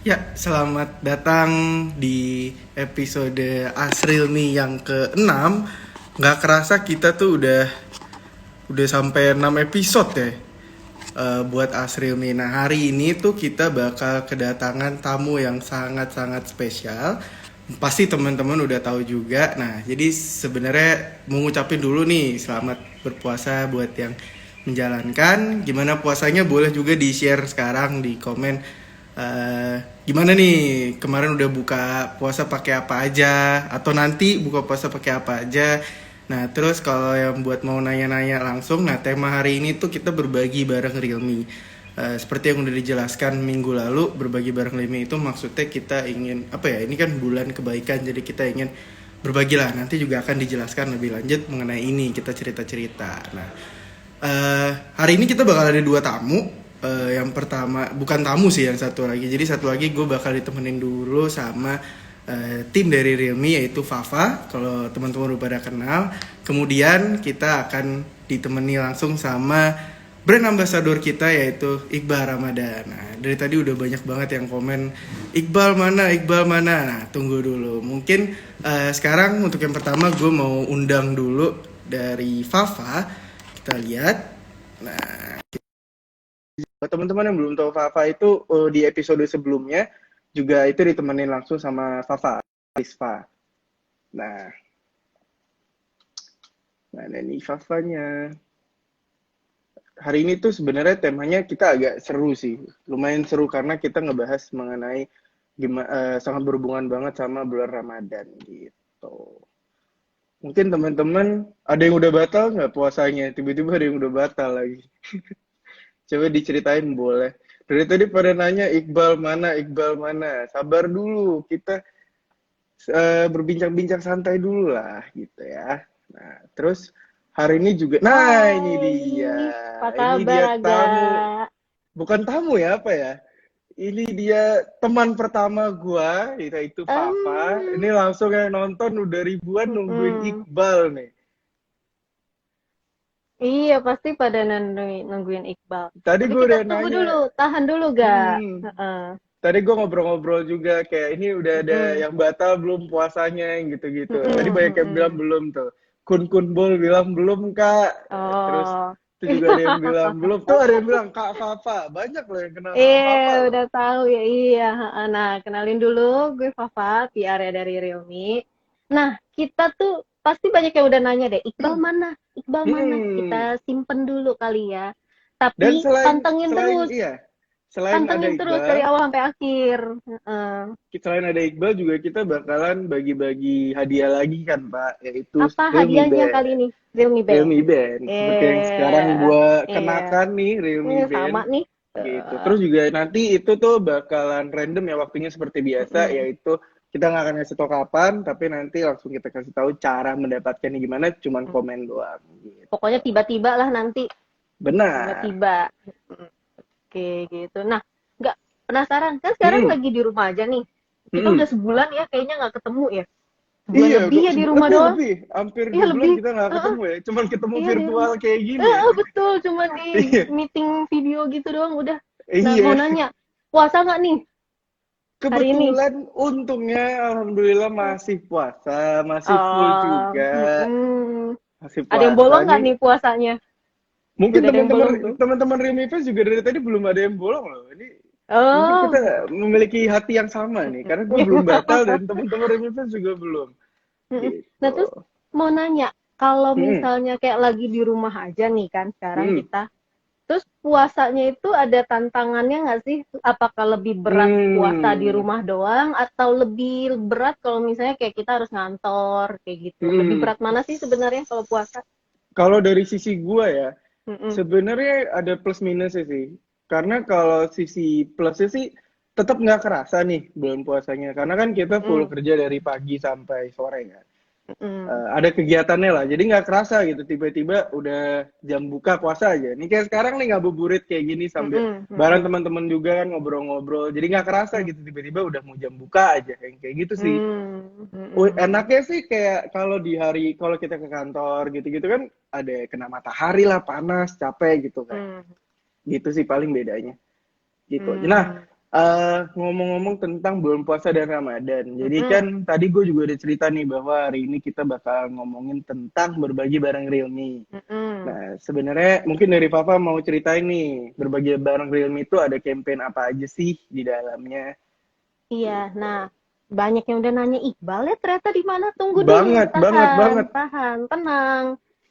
Ya, selamat datang di episode Asrilmi yang ke-6. Nggak kerasa kita tuh udah sampai 6 episode ya buat Asrilmi. Nah, hari ini tuh kita bakal kedatangan tamu yang sangat-sangat spesial. Pasti teman-teman udah tahu juga. Nah, jadi sebenarnya mau ngucapin dulu nih selamat berpuasa buat yang menjalankan. Gimana puasanya boleh juga di-share sekarang di komen. Gimana nih kemarin udah buka puasa pakai apa aja atau nanti buka puasa pakai apa aja. Nah, terus kalau yang buat mau nanya-nanya langsung, nah tema hari ini tuh kita berbagi bareng Realme. Seperti yang udah dijelaskan minggu lalu, berbagi bareng Realme itu maksudnya kita ingin apa ya? Ini kan bulan kebaikan, jadi kita ingin berbagilah. Nanti juga akan dijelaskan lebih lanjut mengenai ini, kita cerita-cerita. Nah, hari ini kita bakal ada dua tamu. Yang pertama bukan tamu sih, yang satu lagi. Jadi satu lagi gue bakal ditemenin dulu sama tim dari Realme yaitu Fafa. Kalau teman-teman udah pada kenal. Kemudian kita akan ditemani langsung sama brand ambassador kita yaitu Iqbal Ramadan. Nah, dari tadi udah banyak banget yang komen Iqbal mana, Iqbal mana. Nah, tunggu dulu. Mungkin sekarang untuk yang pertama gue mau undang dulu dari Fafa. Kita lihat. Nah, buat teman-teman yang belum tahu Fafa itu di episode sebelumnya juga itu ditemenin langsung sama Fafa, Rizfa. Nah, mana nih Fafanya? Hari ini tuh sebenarnya temanya kita agak seru sih, lumayan seru karena kita ngebahas mengenai sangat berhubungan banget sama bulan Ramadan gitu. Mungkin teman-teman ada yang udah batal nggak puasanya? Tiba-tiba ada yang udah batal lagi. Coba diceritain boleh. Dari tadi pada nanya Iqbal mana, Iqbal mana. Sabar dulu, kita berbincang-bincang santai dulu lah gitu ya. Nah, terus hari ini juga, nah ini Hai, dia. apa Ini kabar dia Aga? tamu, bukan tamu ya apa ya. Ini dia teman pertama gua, yaitu Fafa. Em, Ini langsung yang nonton udah ribuan nungguin mm-mm. Iqbal nih. Iya pasti pada nungguin Iqbal. Tadi Tapi gue kita udah tunggu nanya, dulu, tahan dulu ga? hmm, Heeh. tadi gue ngobrol-ngobrol juga kayak ini udah ada Mm-mm. yang batal belum puasanya gitu-gitu. Tadi Mm-mm, banyak yang bilang mm-mm. belum tuh. Kun Bol bilang belum kak. Terus Oh, itu juga ada yang bilang belum. Tuh ada yang bilang Kak Fafa. Banyak loh yang kenal sama Fafa loh. udah tahu ya. Iya. Heeh. Nah, kenalin dulu, gue Fafa, PR ya dari Realme. Nah, kita tuh pasti banyak yang udah nanya deh, Iqbal mana? Iqbal mana? Kita Hmm. simpen dulu kali ya. Dan Tapi selain pantengin selain terus. iya, selain ada Pantengin terus dari Iqbal, awal sampai akhir. Heeh. selain ada Iqbal juga kita bakalan bagi-bagi hadiah lagi kan Pak, yaitu Apa Realme hadiahnya kali Band. ini? Realme Band. Realme Band. Seperti yang sekarang gue kenakan nih Realme Band. Sama nih. Gitu. Eh, Terus juga nanti itu tuh bakalan random ya waktunya seperti biasa, mm-mm. yaitu kita nggak akan ngasih tau kapan, tapi nanti langsung kita kasih tahu cara mendapatkannya gimana, cuman komen doang. Gitu. Pokoknya tiba-tiba lah nanti. Benar. Tiba-tiba. Oke, gitu. Nah, nggak penasaran kan sekarang Hmm. lagi di rumah aja nih. Kita Hmm. udah sebulan ya, kayaknya nggak ketemu ya. Sebulan Iya, lebih ya di rumah lebih doang. lebih hampir Iya 2 bulan lebih. kita nggak Heeh, ketemu ya, cuman ketemu iya di virtual rumah. kayak gini ya. Betul, cuma di Iya, meeting video gitu doang udah. Nah, mau iya. nanya, puasa nggak nih hari ini? Kebetulan untungnya alhamdulillah masih puasa, masih full Oh, juga, mm-mm. masih Ada yang puasa bolong nggak nih. nih puasanya? Mungkin Udah ada yang bolong belum? teman-teman Remivers juga dari tadi belum ada yang bolong loh. Ini mungkin Oh, kita memiliki hati yang sama nih, karena gue belum batal dan teman-teman Remivers juga belum. mm-mm. Nah Gitu. terus mau nanya, kalau Hmm, misalnya kayak lagi di rumah aja nih kan sekarang hmm, kita, terus puasanya itu ada tantangannya nggak sih? Apakah lebih berat puasa di hmm, rumah doang atau lebih berat kalau misalnya kayak kita harus ngantor kayak gitu? Lebih hmm. berat mana sih sebenarnya kalau puasa? Kalau dari sisi gue ya, Mm-mm. sebenarnya ada plus minusnya sih. Karena kalau sisi plusnya sih tetap nggak kerasa nih bulan puasanya. Karena kan kita full Mm-mm. kerja dari pagi sampai sore kan. Mm-mm. Ada kegiatannya lah, jadi nggak kerasa gitu tiba-tiba udah jam buka puasa aja nih kayak sekarang nih ngabuburit kayak gini sambil Mm-mm. bareng Mm-mm. teman-teman juga kan ngobrol-ngobrol, jadi nggak kerasa gitu tiba-tiba udah mau jam buka aja kayak gitu sih. Mm-mm. Mm-mm. Enaknya sih kayak kalau di hari kalau kita ke kantor gitu-gitu kan ada kena matahari lah, panas capek gitu kan, Mm-mm. gitu sih paling bedanya gitu. Nah, Mm-mm. Ngomong-ngomong tentang bulan puasa dan Ramadan. Jadi Mm-mm. kan tadi gue juga udah cerita nih bahwa hari ini kita bakal ngomongin tentang berbagi barang Realme. Mm-mm. Nah, sebenarnya mungkin dari Papa mau ceritain nih, berbagi barang Realme itu ada campaign apa aja sih di dalamnya? Iya, Gitu. nah banyak yang udah nanya Iqbal ya ternyata di mana? Tunggu dulu, Banget, banget, tahan, banget. tahan, tenang.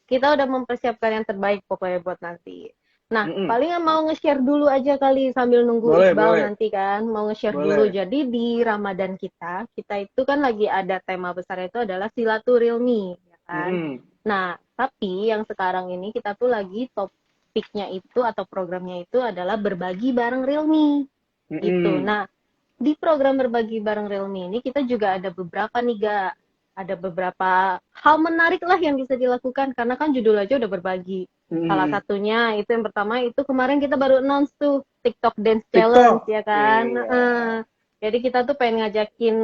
Kita udah mempersiapkan yang terbaik pokoknya buat nanti. Nah, Mm-mm. paling mau nge-share dulu aja kali sambil nunggu Boleh, Iqbal boleh, nanti kan, mau nge-share dulu. boleh. Jadi di Ramadan kita itu kan lagi ada tema besar itu adalah silaturahmi, ya kan? Mm-mm. Nah, tapi yang sekarang ini kita tuh lagi topiknya itu atau programnya itu adalah berbagi bareng Realme gitu. Mm-mm. Nah, di program berbagi bareng Realme ini kita juga ada beberapa nih Ga. Ada beberapa hal menarik lah yang bisa dilakukan karena kan judul aja udah berbagi. Salah Mm-mm. satunya itu yang pertama itu kemarin kita baru announce tuh TikTok Dance Challenge TikTok. ya kan. Iya. Jadi kita tuh pengen ngajakin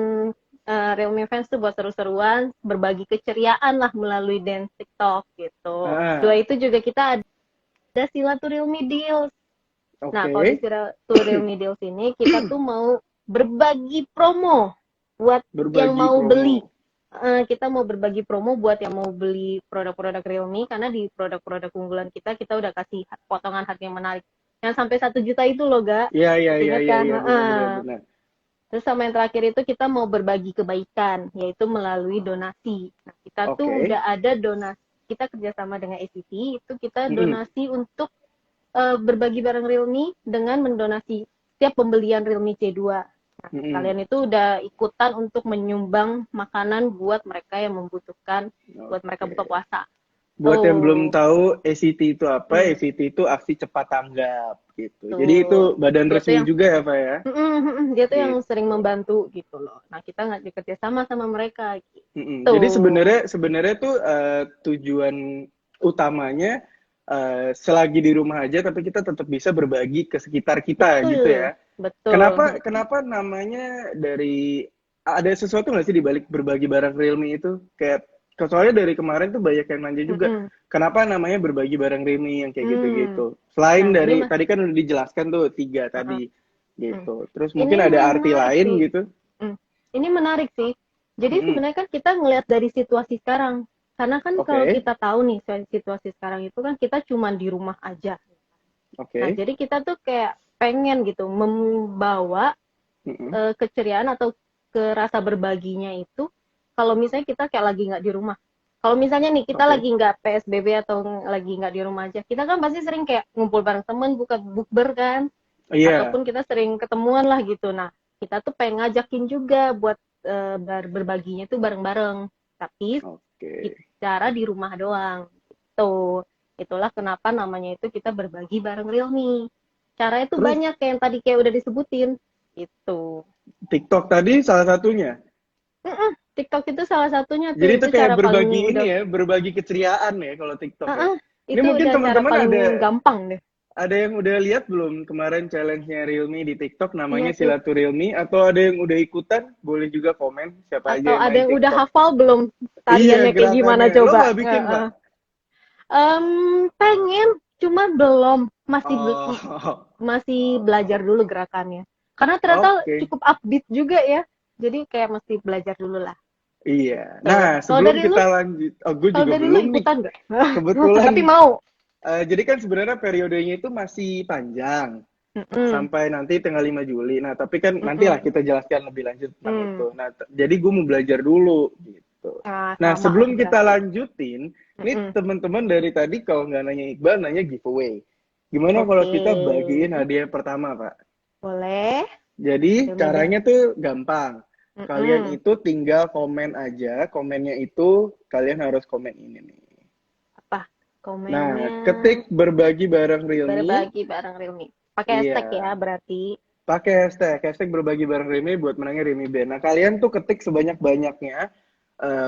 Realme fans tuh buat seru-seruan, berbagi keceriaan lah melalui dance TikTok gitu. Dua Ah, itu juga kita ada silaturahmi deals. Nah, kalau di oke. Real Deals ini kita tuh mau berbagi promo buat yang Berbagi mau promo. beli. Kita mau berbagi promo buat yang mau beli produk-produk Realme karena di produk-produk unggulan kita udah kasih potongan harga yang menarik. Yang sampai 1 juta itu loh, Ga. Iya, iya, Masih iya, ingat iya, kan? iya, benar, benar, benar. Terus sama yang terakhir itu kita mau berbagi kebaikan, yaitu melalui donasi. Nah, kita tuh Oke. udah ada donasi, kita kerjasama dengan ACT, itu kita Mm-mm. donasi untuk berbagi barang Realme dengan mendonasi setiap pembelian Realme C2. Nah, Mm-mm. kalian itu udah ikutan untuk menyumbang makanan buat mereka yang membutuhkan, buat mereka buka Oke. puasa. Buat yang belum Tuh, tahu, ACT itu apa? hmm, ACT itu aksi cepat tanggap gitu. Jadi itu tuh. badan Dia tuh resmi yang juga ya, Pak ya? dia tuh yang sering Gitu. membantu gitu loh. Nah, kita nggak bekerja sama mereka Mm-mm. gitu. Jadi sebenarnya sebenarnya tuh tujuan utamanya selagi di rumah aja, tapi kita tetap bisa berbagi ke sekitar kita gitu Betul, ya. betul. Kenapa kenapa namanya dari ada sesuatu nggak sih di balik berbagi barang Realme itu? Kayak soalnya dari kemarin tuh banyak yang nanya juga, Mm-mm. kenapa namanya berbagi barang Realme yang kayak Hmm. gitu-gitu. Selain Nah, ini dari mah, tadi kan udah dijelaskan tuh tiga uh-uh. tadi Hmm. gitu. Terus Ini mungkin ada arti menarik lain sih. gitu. Ini menarik sih. Jadi Mm-mm. sebenarnya kan kita ngelihat dari situasi sekarang. Karena kan kalau Oke, kita tahu nih situasi sekarang itu kan kita cuma di rumah aja. Nah, oke. jadi kita tuh kayak pengen gitu membawa Mm-mm. keceriaan atau ke rasa berbaginya itu kalau misalnya kita kayak lagi nggak di rumah. Kalau misalnya nih kita Oke. lagi nggak PSBB atau lagi nggak di rumah aja, kita kan pasti sering kayak ngumpul bareng temen, buka bukber kan, Iya. ataupun kita sering ketemuan lah gitu. Nah, kita tuh pengen ngajakin juga buat berbaginya tuh bareng-bareng, tapi Oke. cara di rumah doang. Gitu. Itulah kenapa namanya itu kita berbagi bareng Realme. Caranya tuh Terus banyak kayak yang tadi kayak udah disebutin. Gitu. TikTok tadi salah satunya. TikTok itu salah satunya tuh, Jadi itu itu kayak cara paling berbagi ini udah, ya, berbagi keceriaan ya kalau TikTok ya. uh-uh, Ini itu mungkin udah cara teman-teman paling ada gampang deh. yang udah lihat belum kemarin challenge-nya Realme di TikTok Iya namanya tuh. Silatu Realme atau ada yang udah ikutan? Boleh juga komen siapa Atau aja yang ada main yang udah TikTok. hafal belum Iya, tariannya kayak gimana gerakannya. Lo coba? nggak bikin, Pak? Pengen, cuma belum, Oh, masih belajar dulu gerakannya. Karena ternyata oke. cukup upbeat juga ya. Jadi kayak mesti belajar dulu lah. Iya. Nah, Tuh. Kalau sebelum dari lu, kita lanjut, oh gue kalau juga dari lu belum nih. ikutan nggak? Kebetulan, Tapi mau. jadi kan sebenarnya periodenya itu masih panjang. Mm-mm, Sampai nanti tanggal 5 Juli. Nah, tapi kan nantilah mm-mm, kita jelaskan lebih lanjut tentang itu. mm. Nah, jadi gue mau belajar dulu gitu. Nah, Nah, sama lah sebelum kita berarti. lanjutin, ini Mm-mm. teman-teman dari tadi kalau nggak nanya Iqbal, nanya giveaway. Gimana kalau Oke, kita bagiin hadiah pertama, Pak? boleh. Jadi Ilmi udah. caranya tuh gampang. Kalian Mm-mm. itu tinggal komen aja. Komennya itu kalian harus komen ini nih. Apa? Nah, Komennya ketik berbagi barang Realme. berbagi barang Realme. Pakai hashtag ya Iya. berarti. Pakai hashtag berbagi bareng Remy buat menangnya Remy Band. Nah, kalian tuh ketik sebanyak-banyaknya.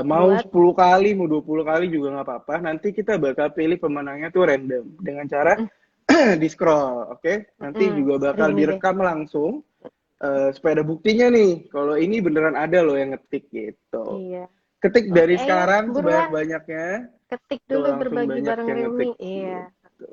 Mau Buat 10 kali, mau 20 kali juga nggak apa-apa. Nanti kita bakal pilih pemenangnya tuh random. Dengan cara mm-mm, di-scroll, oke? Nanti mm-mm, juga bakal Realme Band. direkam langsung. Supaya ada buktinya nih. Kalau ini beneran ada loh yang ngetik gitu. Iya. Ketik Oke, dari ayo sekarang buruan. sebanyak-banyaknya. Ketik Tuh dulu langsung berbagi banyak barang yang Realme. ngetik Iya. gitu.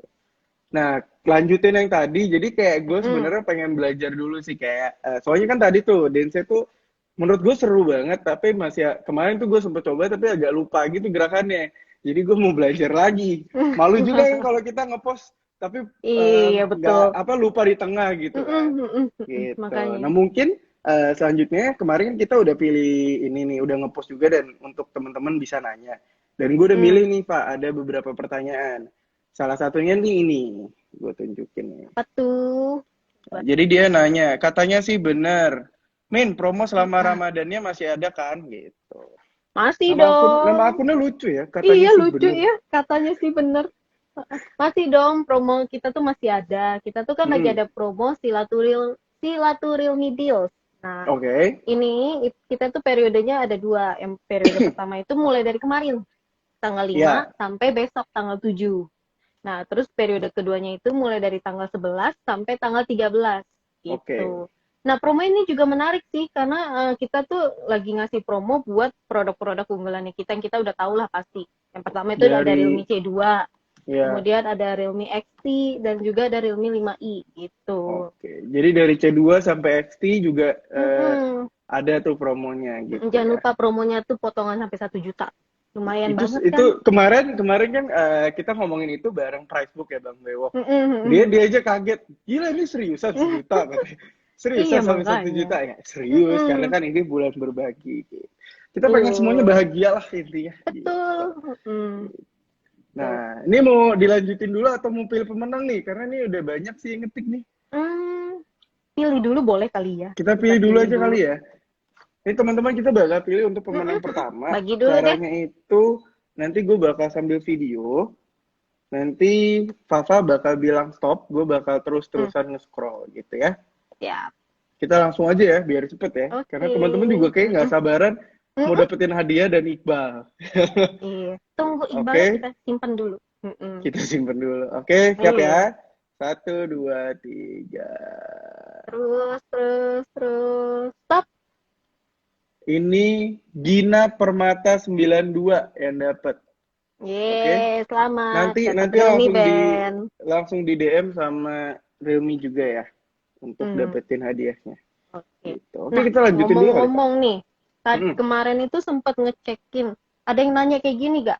Nah, lanjutin yang tadi, jadi kayak gue Mm-mm. sebenarnya pengen belajar dulu sih kayak, soalnya kan tadi tuh dance tuh menurut gue seru banget, tapi masih kemarin tuh gue sempet coba tapi agak lupa gitu gerakannya. Jadi gue mau belajar lagi. Malu juga kan kalau kita ngepost tapi Iya nggak betul. apa lupa di tengah gitu Mm-mm, kan. mm-mm, mm-mm. Gitu. Makanya. Nah mungkin selanjutnya kemarin kita udah pilih ini nih, udah ngepost juga dan untuk teman-teman bisa nanya. Dan gue udah Mm. milih nih Pak, ada beberapa pertanyaan. Salah satunya nih ini, gue tunjukin nih. Apa tuh? Nah, Buat jadi dia nanya, katanya sih bener, Min, promo selama apa? Ramadannya masih ada kan? Gitu. Masih Nama dong. akunnya lucu ya, katanya Iya sih lucu bener. ya, katanya sih bener. Masih dong, promo kita tuh masih ada. Kita tuh kan lagi Hmm, ada promo Silaturahmi Deals. Nah, oke. ini kita tuh periodenya ada dua. Yang periode pertama itu mulai dari kemarin, tanggal 5 Ya, sampai besok tanggal 7. Nah, terus periode keduanya itu mulai dari tanggal 11 sampai tanggal 13 oke. gitu. Nah, promo ini juga menarik sih karena kita tuh lagi ngasih promo buat produk-produk unggulannya kita yang kita udah tahu lah pasti. Yang pertama itu ada Dari, Realme C2, ya, kemudian ada Realme XT dan juga ada Realme 5i gitu. oke. Jadi dari C2 sampai XT juga Mm-mm. ada tuh promonya Mm-mm. gitu Jangan ya. lupa promonya tuh potongan sampai 1 juta. Lumayan Itu banget itu kan? kemarin kan kita ngomongin itu bareng Pricebook ya Bang Bewok. Mm-mm, Dia mm-mm. aja kaget. Gila ini seriusan sejuta katanya. Iya Seriusan sampai satu makanya. juta ya? Serius, karena Mm-mm. kan ini bulan berbagi. Gitu. Kita pengen semuanya Betul. bahagia lah intinya. Gitu. Betul. Mm. Tuh. Nah, ini mau dilanjutin dulu atau mau pilih pemenang nih? Karena ini udah banyak sih yang ngetik nih. Hmm, pilih dulu boleh kali ya. Kita Kita pilih dulu pilih aja dulu. kali ya. Ini teman-teman kita bakal pilih untuk Mm-mm, pemenang mm-mm. pertama. Bagi dulu deh. Caranya itu nanti gue bakal sambil video. Nanti Fafa bakal bilang stop, gue bakal Hmm, terus-terusan nge-scroll gitu ya. siap. Kita langsung aja ya, biar cepet ya. Karena Oke. teman-teman juga kayak nggak Mm-mm, sabaran mau mm-mm. dapetin hadiah dan Iqbal. Iya. Tunggu Iqbalnya Oke, kita simpan dulu. Mm-mm. kita simpen dulu. Oke, siap Iya. ya. Satu, dua, tiga. Terus, terus, terus. Stop. Ini Gina Permata 92 yang dapat. Oke, Yeay, selamat. nanti Dapat nanti Realme langsung Band. langsung di DM sama Realme juga ya untuk Hmm, dapetin hadiahnya. oke. Gitu. Oke, Nah, kita lanjutin dulu kali, Pak. ngomong-ngomong nih. Tadi Mm-mm. kemarin itu sempat ngecekin. Ada yang nanya kayak gini gak?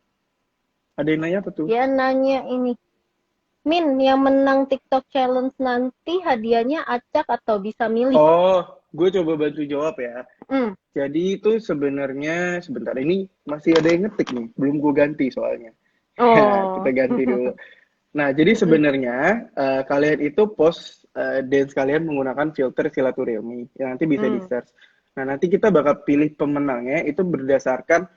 Ada yang nanya apa tuh? Dia nanya ini. Min, yang menang TikTok Challenge nanti hadiahnya acak atau bisa milih? Oh, gue coba bantu jawab ya. Hmm. Jadi itu sebenarnya sebentar ini masih ada yang ngetik nih, belum gue ganti soalnya. Ya, kita Oh. ganti dulu. Nah, jadi Mm-mm. sebenarnya kalian itu post dance kalian menggunakan filter silaturahmi yang nanti bisa di Hmm. search. Nah, nanti kita bakal pilih pemenangnya itu berdasarkan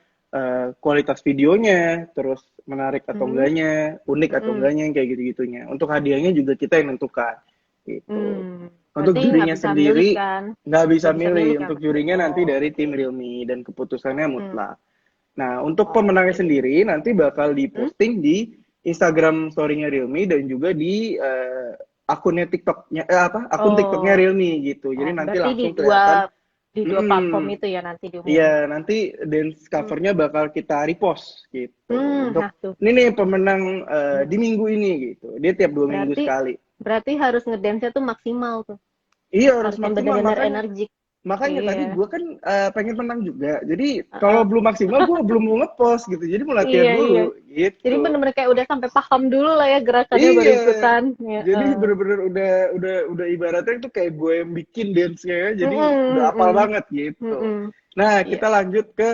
kualitas videonya, terus menarik atau Hmm. enggaknya, unik atau Mm-mm. enggaknya, kayak gitu-gitunya. Untuk hadiahnya juga kita yang nentukan. Gitu. Hmm. Untuk Berarti nggak jurinya bisa milih sendiri kan? nggak bisa Nggak bisa milih milih. kan? Untuk jurinya nanti Oh, dari oke. tim Realme dan keputusannya Hmm. mutlak. Nah, untuk pemenangnya Oke. sendiri nanti bakal Hmm? diposting di Instagram story-nya Realme dan juga di akunnya TikToknya akun TikToknya Oh, Realme gitu. Jadi oh, nanti berarti langsung kelihatan. di dua platform Mm, itu ya nanti diumumin. iya, nanti dance Hmm. covernya bakal kita repost gitu. Nah Untuk tuh. ini nih pemenang di minggu ini gitu. Dia tiap 2 minggu Berarti sekali. berarti harus ngedance-nya tuh maksimal tuh. Iya harus Harus yang maksimal. benar-benar Makanya energik. Makanya tadi Iya. gue kan pengen menang juga. Jadi kalau Heeh. belum maksimal gue belum mau ngepost gitu. Jadi mau latihan Iya, iya. dulu Jadi gitu. benar-benar kayak udah sampai paham dulu lah ya gerakannya baru Iya. ikutan. Ya, Jadi bener-bener udah ibaratnya itu kayak gue yang bikin dance-nya ya. Jadi udah mm-mm, apal mm-mm, banget gitu. mm-mm. Nah, Iya. kita lanjut ke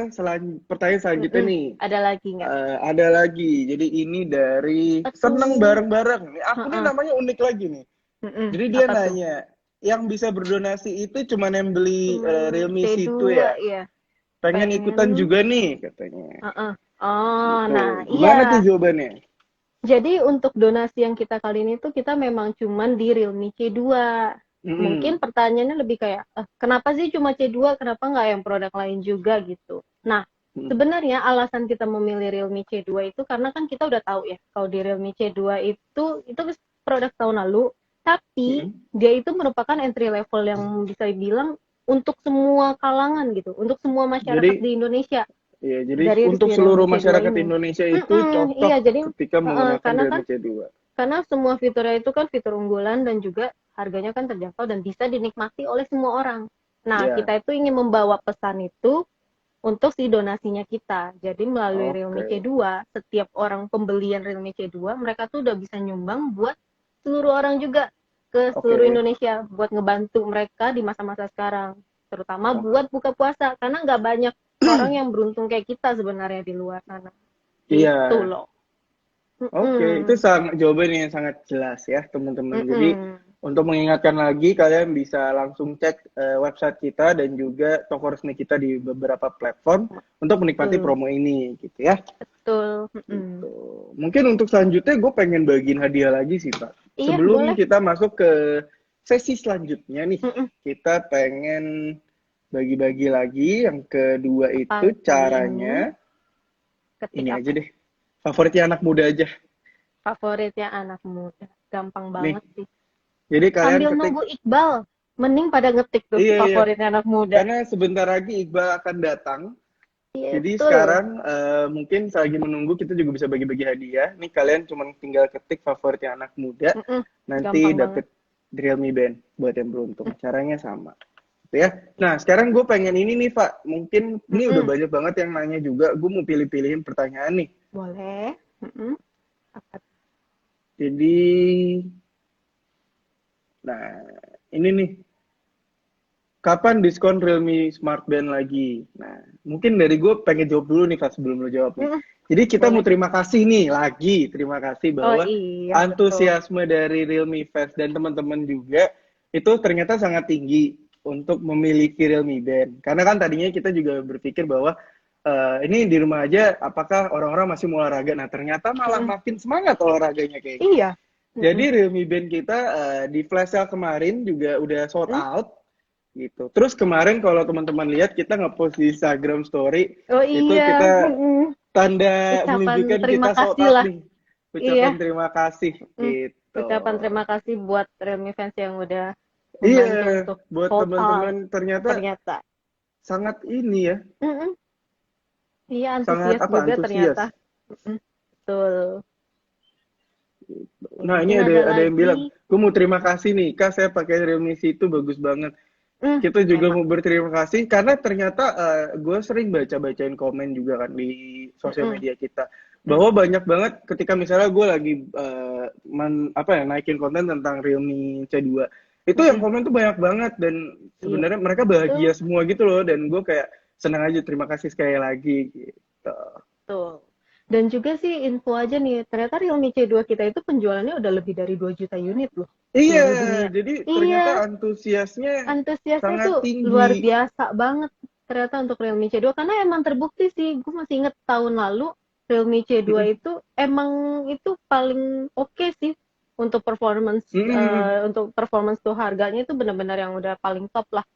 pertanyaan selanjutnya Mm-mm. nih. Ada lagi nggak? Ada lagi. Jadi ini dari Apa Seneng tuh? Bareng-Bareng. Ini akunnya Heeh. namanya unik lagi nih. Mm-mm. Jadi dia Apa tuh? nanya, yang bisa berdonasi itu cuman yang beli Realme situ C2 ya? ya. Pengen ikutan Pengen. juga nih katanya. Heeh. Oh, Gitu. nah Gimana tuh iya. jawabannya? Jadi untuk donasi yang kita kali ini tuh kita memang cuman di Realme C2. Mungkin Mm-mm. pertanyaannya lebih kayak, kenapa sih cuma C2, kenapa nggak yang produk lain juga gitu. Nah, Mm. sebenarnya alasan kita memilih Realme C2 itu karena kan kita udah tahu ya, kalau di Realme C2 itu produk tahun lalu, tapi Mm-mm. dia itu merupakan entry level yang bisa dibilang untuk semua kalangan gitu, untuk semua masyarakat Jadi, di Indonesia ya, jadi dari untuk si seluruh Realme C2 masyarakat ini. Indonesia itu Iya, cocok jadi ketika menggunakan karena kan Realme C2. Karena semua fiturnya itu kan fitur unggulan dan juga harganya kan terjangkau dan bisa dinikmati oleh semua orang. Nah, Ya, kita itu ingin membawa pesan itu untuk si donasinya kita. Jadi melalui Realme oke. C2, setiap orang pembelian Realme C2, mereka tuh udah bisa nyumbang buat seluruh orang juga ke seluruh Oke. Indonesia buat ngebantu mereka di masa-masa sekarang. Terutama Oh, buat buka puasa, karena nggak banyak orang yang beruntung kayak kita sebenarnya di luar sana. Gitu iya. loh. Oke, itu Mm-mm. sangat jawaban yang sangat jelas ya, teman-teman. Jadi, Mm-mm. untuk mengingatkan lagi, kalian bisa langsung cek website kita dan juga toko resmi kita di beberapa platform untuk menikmati Betul, promo ini, gitu ya. betul. Gitu. Mm-mm. Mungkin untuk selanjutnya gue pengen bagiin hadiah lagi sih, Pak. Iya, Sebelum boleh. kita masuk ke sesi selanjutnya nih, Mm-mm. kita pengen bagi-bagi lagi. Yang kedua Apa itu nih ini? caranya, Ketik ini apa aja nih? deh, favoritnya anak muda aja. Favoritnya anak muda. Gampang Nih, banget sih. jadi kalian Sambil ketik, nunggu Iqbal, mending pada ngetik tuh iya, iya, favoritnya anak muda. karena sebentar lagi Iqbal akan datang. Iya, Jadi betul. sekarang mungkin lagi menunggu kita juga bisa bagi-bagi hadiah. Nih kalian cuma tinggal ketik favoritnya anak muda, Mm-mm. nanti Gampang banget. dapet Realme Band buat yang beruntung. Caranya sama. Gitu ya. Nah sekarang gue pengen ini nih Pak. Mungkin ini udah Mm-mm. banyak banget yang nanya juga. Gue mau pilih-pilihin pertanyaan nih. Boleh. Mm-mm. Apa? Jadi, nah ini nih. Kapan diskon Realme Smart Band lagi? Nah, mungkin dari gue pengen jawab dulu nih, Kak, sebelum lo jawab nih. Mm-mm. Jadi kita mau Boleh. terima kasih nih, lagi terima kasih Oh bahwa iya, betul. antusiasme dari Realme Fans dan teman-teman juga itu ternyata sangat tinggi untuk memiliki Realme Band. Karena kan tadinya kita juga berpikir bahwa ini di rumah aja apakah orang-orang masih mau olahraga. Nah, ternyata malah Mm-mm. makin semangat olahraganya kayaknya. Iya. Jadi Mm-mm. Realme Band kita di flash sale kemarin juga udah sold Mm. out gitu. Terus kemarin kalau teman-teman lihat kita nge-post di Instagram Story Oh itu iya. kita Mm-mm. tanda Ucapan menunjukkan terima kita sold kasih out lah. nih. Iya. Ucapan terima kasih Mm. gitu. Ucapan terima kasih buat Realme fans yang udah Iya, membantu untuk buat sold out teman-teman ternyata ternyata. sangat ini ya, Mm-mm. Iya, sangat antusias apa juga antusias. ternyata. Mm-mm. Betul. Nih, Nah ini mungkin ada ada yang bilang, lagi. gue mau terima kasih nih, Kak saya pakai Realme itu bagus banget. Kita juga Memang. mau berterima kasih karena ternyata gue sering baca-bacain komen juga kan di sosial Mm-mm. media kita Mm. bahwa banyak banget ketika misalnya gue lagi apa ya naikin konten tentang Realme C2 itu yang Mm-mm. komen tuh banyak banget dan Iya, sebenarnya mereka bahagia betul. semua gitu loh dan gue kayak senang aja terima kasih sekali lagi gitu. Betul. Dan juga sih info aja nih, ternyata Realme C2 kita itu penjualannya udah lebih dari 2 juta unit loh Iya, seluruh dunia. jadi ternyata Iya, antusiasnya antusiasnya sangat tuh tinggi. luar biasa banget ternyata untuk Realme C2 karena emang terbukti sih, gue masih inget tahun lalu Realme C2 Mm-mm. itu emang itu paling oke sih Mm-mm. untuk performance tuh harganya itu benar-benar yang udah paling top lah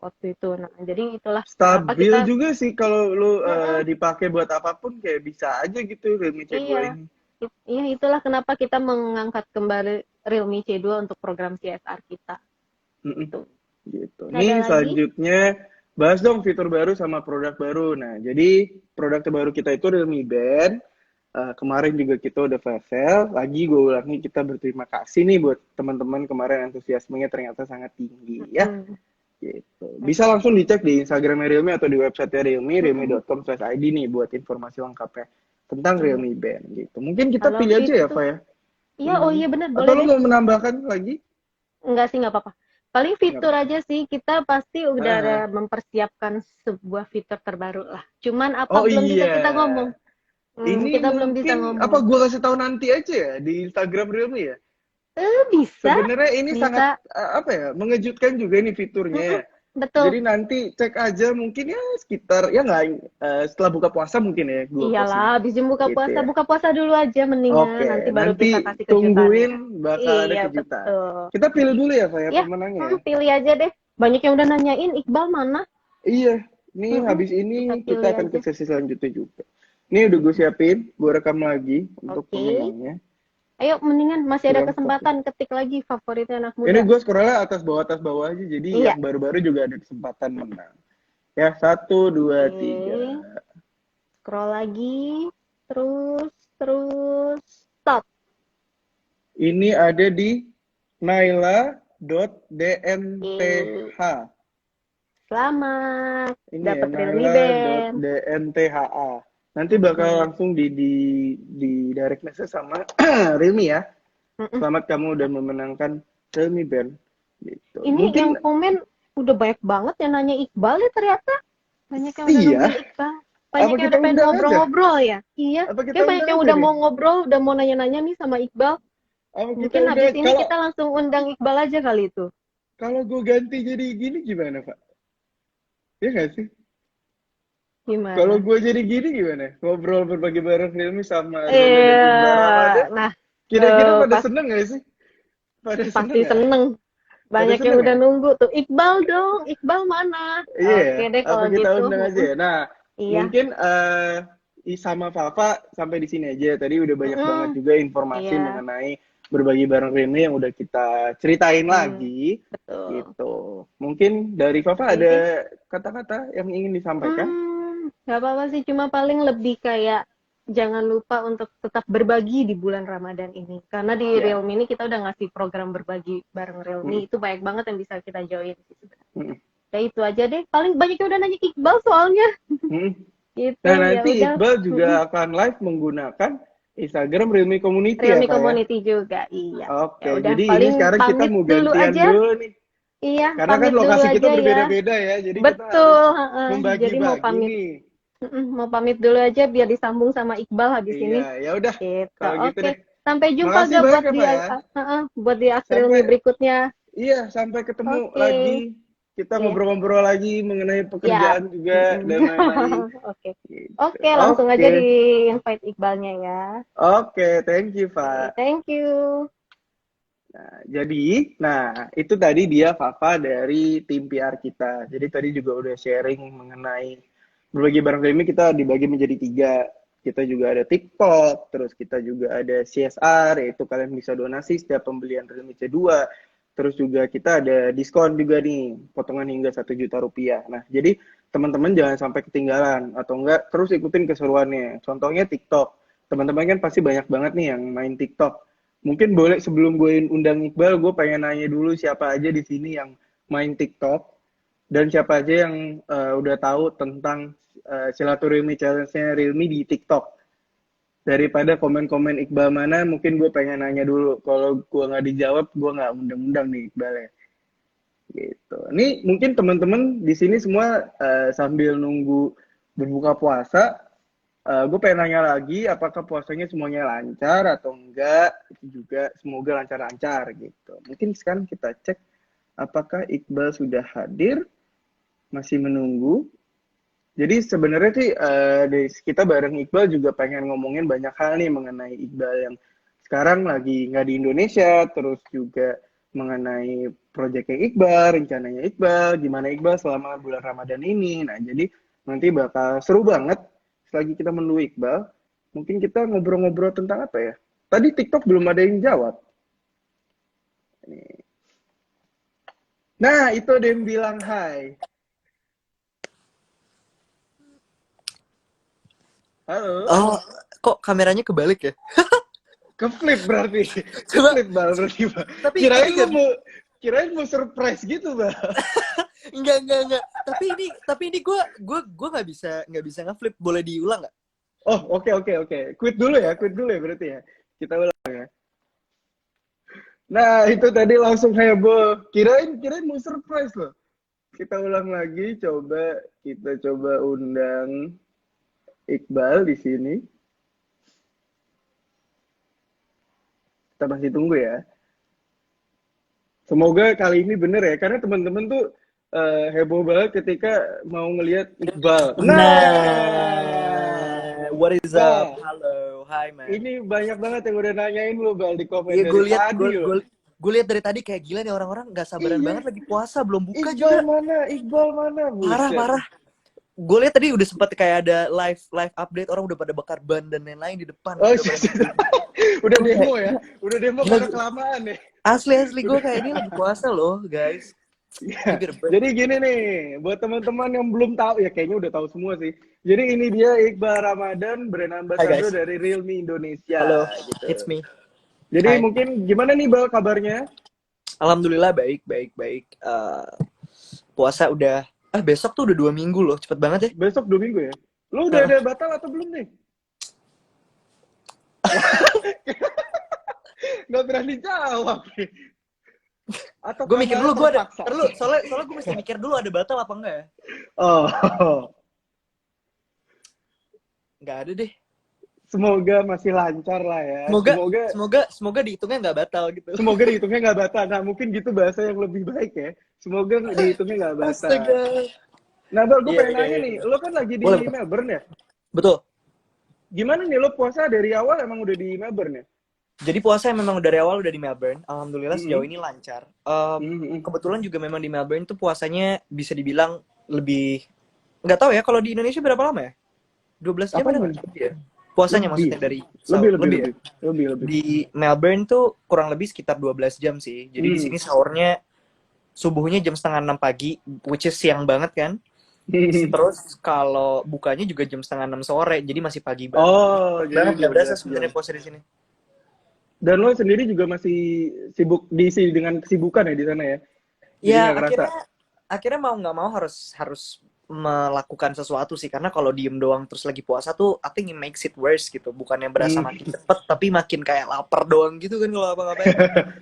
waktu itu. Nah, jadi itulah kenapa Stabil kita juga sih kalau lu Heeh, dipakai buat apapun kayak bisa aja gitu Realme C2 iya. ini. Iya, itulah kenapa kita mengangkat kembali Realme C2 untuk program CSR kita. Mm-mm. Tuh. Gitu. Ada Nih lagi? selanjutnya bahas dong fitur baru sama produk baru. Nah, jadi produk terbaru kita itu Realme Band. Kemarin juga kita udah flash sale. Lagi gue ulangi kita berterima kasih nih buat teman-teman kemarin antusiasmenya ternyata sangat tinggi ya. Mm-mm. Gitu. Bisa langsung dicek di Instagram Realme atau di website Realme, Mm-mm. realme.com/id nih buat informasi lengkapnya tentang Betul. Realme Band gitu. Mungkin kita Kalau pilih aja ya, Fa fitur, ya, iya, oh ininya. iya benar, Atau boleh lo deh. mau menambahkan lagi? Enggak sih, nggak apa-apa. Paling Nggak fitur apa-apa. aja sih, kita pasti udah ada Ah. mempersiapkan sebuah fitur terbaru lah. Cuman apa Oh belum bisa iya. kita ngomong? Ini Kita belum bisa mungkin apa ngomong. gua kasih tahu nanti aja ya di Instagram Realme ya. Bisa, Sebenarnya ini sangat bisa. apa ya, mengejutkan juga ini fiturnya Mm-mm, ya. betul. Jadi nanti cek aja mungkin ya sekitar ya nggak setelah buka puasa mungkin ya gua Iyalah, posting habis jam gitu ya. buka puasa dulu aja mendingan, Oke, nanti baru nanti kita kasih kejutannya. tungguin bakal ada Iya, kejutan. betul. Kita pilih dulu ya, saya Ya, pemenangnya. pilih aja deh. Banyak yang udah nanyain, Iqbal mana? Iya, nih Mm-mm, habis ini kita kita pilih akan ke aja. sesi selanjutnya juga. Ini udah gue Mm-mm. siapin, gue rekam lagi untuk Oke. pemenangnya. Ayo, mendingan masih ada Kurang fokus. kesempatan ketik lagi favoritnya anak Ini muda. gue scrollnya atas bawah aja, jadi Iya. yang baru-baru juga ada kesempatan menang. Ya, satu, dua, tiga. Oke. Scroll lagi. Terus, terus. Stop. Ini ada di naila.dnth. Selamat Ini ya, dapat Realme Band. naila.dntha. Nanti bakal Mm-mm. langsung di direct message sama Realme ya. Mm-mm. Selamat kamu udah memenangkan Realme Band. Gitu. Ini yang Mungkin komen udah banyak banget yang nanya Iqbal ya ternyata. Banyak yang udah iya. nungguin Iqbal. Apa Banyak yang kita udah pengen undang aja? ngobrol-ngobrol ya. Iya, Apa kita kayak banyak undang yang aja udah nih? mau ngobrol, udah mau nanya-nanya nih sama Iqbal. Apa kita Mungkin habis undang? ini Kalau kita langsung undang Iqbal aja kali itu. kalau gue ganti jadi gini gimana, Pak? Ya nggak sih? Kalau Gimana? gue jadi gini gimana? Ngobrol berbagi bareng Hilmi sama Rene dan Iqbal Ramadan. Nah, Kira-kira pada pas seneng gak sih? Pada seneng pasti gak? seneng. Pada Banyak yang seneng udah ya? nunggu tuh. Iqbal dong, Iqbal mana? Iya ya? Oke deh Apa kalau kita gitu. undang aja Mm-mm. ya? Nah, Iya. mungkin sama Fafa sampai di sini aja. Tadi udah banyak banget Mm-mm. juga informasi Iya. mengenai berbagi bareng Rene yang udah kita ceritain Hmm, lagi. betul. Gitu. Mungkin dari Fafa ada Jadi, kata-kata yang ingin disampaikan? nggak apa-apa sih, cuma paling lebih kayak jangan lupa untuk tetap berbagi di bulan Ramadan ini. Karena di Ya. Realme ini kita udah ngasih program berbagi bareng Realme, Mm, itu banyak banget yang bisa kita join sih sebenarnya. mm, Ya itu aja deh, paling banyak yang udah nanya Iqbal soalnya. mm. Gitu, Nah, ya nanti udah. Iqbal juga Mm-mm. akan live menggunakan Instagram Realme Community ya, Realme Pak ya? Community juga, iya. Ya Oke, udah, jadi ini paling sekarang kita pamit mau dulu gantian aja. dulu nih. Iya, Karena kan pamit dulu lokasi kita aja ya. berbeda-beda ya, jadi kita harus Betul, heeh. Jadi mau membagi-bagi pamit. nih. Mau pamit dulu aja biar disambung sama Iqbal habis Iya, ini. ya udah. Gitu. Kalau gitu Oke. deh. Sampai jumpa Makasih gak banyak buat ya, di Pak ya. buat di Sampai Astrilmi berikutnya. sampai ketemu Oke. lagi. Kita Iya. ngobrol-ngobrol lagi mengenai Ya. pekerjaan juga dan lain-lain. Oke. Gitu. Oke, langsung aja di Oke. invite Iqbalnya ya. Oke, thank you, Oke, Pak. thank you. Nah, itu tadi dia Fafa dari tim PR kita. Jadi tadi juga udah sharing mengenai berbagi barang ini kita dibagi menjadi 3. Kita juga ada TikTok, terus kita juga ada CSR, yaitu kalian bisa donasi setiap pembelian Realme C2. Terus juga kita ada diskon juga nih, potongan hingga 1 juta rupiah. Nah, jadi teman-teman jangan sampai ketinggalan, atau enggak terus ikutin keseruannya. Contohnya TikTok. Teman-teman kan pasti banyak banget nih yang main TikTok. Mungkin boleh sebelum gue undang Iqbal, gue pengen nanya dulu siapa aja di sini yang main TikTok dan siapa aja yang udah tahu tentang silaturahmi challenge-nya Realme di TikTok. Daripada komen-komen Iqbal mana, mungkin gue pengen nanya dulu. Kalau gue nggak dijawab, gue nggak undang-undang nih Iqbal ya. Gitu. Ini mungkin teman-teman di sini semua sambil nunggu berbuka puasa, gue pengen nanya lagi, apakah puasanya semuanya lancar atau enggak? Itu juga semoga lancar-lancar gitu. Mungkin sekarang kita cek apakah Iqbal sudah hadir, masih menunggu. Jadi sebenarnya sih kita bareng Iqbal juga pengen ngomongin banyak hal nih mengenai Iqbal yang sekarang lagi nggak di Indonesia, terus juga mengenai proyeknya Iqbal, rencananya Iqbal, gimana Iqbal selama bulan Ramadan ini. Nah, jadi nanti bakal seru banget selagi kita menunggu Iqbal. Mungkin kita ngobrol-ngobrol tentang apa ya? Tadi TikTok belum ada yang jawab. Nah, itu ada yang bilang hai. Halo. Oh, kok kameranya kebalik ya? Ke flip berarti. Ke Coba, flip Bal berarti, Bal. tapi nggak, Kirain mau surprise gitu, Bal. enggak. Tapi ini gue nggak bisa ngeflip. Boleh diulang nggak? Oh, oke. Quit dulu ya berarti ya. Kita ulang ya. Nah, itu tadi langsung heboh. Kirain mau surprise loh. Kita ulang lagi, kita coba undang Iqbal di sini. Kita masih tunggu ya. Semoga kali ini bener ya, karena teman-teman tuh heboh banget ketika mau ngelihat Iqbal. Nah, what is up? Bal, Halo, hi man. ini banyak banget yang udah nanyain lu Bal di komen Iya, dari tadi loh. gue lihat dari tadi kayak gila nih orang-orang nggak sabaran Iya. banget lagi puasa belum buka Iqbal juga. mana? Buset. Parah. Gue lihat tadi udah sempat kayak ada live update orang udah pada bakar ban dan lain-lain di depan. Oh, Udah udah demo ya? Udah demo Gila, karena kelamaan ya? Asli gue kayak ini lagi puasa loh guys. Ya, jadi gini nih, buat teman-teman yang belum tahu, ya kayaknya udah tahu semua sih. Jadi ini dia Iqbal Ramadan, brand ambassador dari Realme Indonesia. Halo, Gitu. it's me. Jadi Hai. mungkin gimana nih Bal kabarnya? Alhamdulillah baik, baik, baik. Puasa udah, besok tuh udah 2 minggu loh, cepet banget ya. Besok 2 minggu ya? Lu udah Nah, ada batal atau belum nih? Nggak berani jawab nih. Atau gue mikir karena dulu, gue ada, terpaksa? soalnya gue mesti mikir dulu ada batal apa enggak ya. Oh, Nggak ada deh. semoga masih lancar lah ya. Semoga, Semoga semoga dihitungnya nggak batal gitu. semoga dihitungnya nggak batal. Nah, mungkin gitu bahasa yang lebih baik ya. Semoga dihitungnya nggak batal. Astaga. Nah, Bal, gue Iya, pengen iya, nanya iya. nih. Lo kan lagi di Boleh, betul. Melbourne ya? Betul. Gimana nih lo puasa dari awal emang udah di Melbourne ya? Jadi puasa yang memang dari awal udah di Melbourne. Alhamdulillah sejauh Mhm. ini lancar. Mhm. Kebetulan juga memang di Melbourne tuh puasanya bisa dibilang lebih, nggak tahu ya kalau di Indonesia berapa lama ya? 12 jam Apa ada nih? nggak? Lebih ya? Puasanya Lebih. maksudnya dari Lebih, sahur. lebih, Lebih ya? lebih. Lebih, lebih. Di Melbourne tuh kurang lebih sekitar 12 jam sih. Jadi di sini sahurnya subuhnya jam setengah 6 pagi, which is siang banget kan. Terus kalau bukanya juga jam setengah 6 sore, jadi masih pagi banget. Oh, Cepet jadi banget, nggak berasa 12 jam. sebenarnya puasa di sini. Dan lo sendiri juga masih sibuk diisi dengan kesibukan ya di sana ya? Jadi Ya nggak kerasa? akhirnya mau nggak mau harus melakukan sesuatu sih, karena kalau diem doang terus lagi puasa tuh I think it makes it worse gitu, bukannya berasa Hmm, makin cepet tapi makin kayak lapar doang gitu kan kalau apa-ngapain.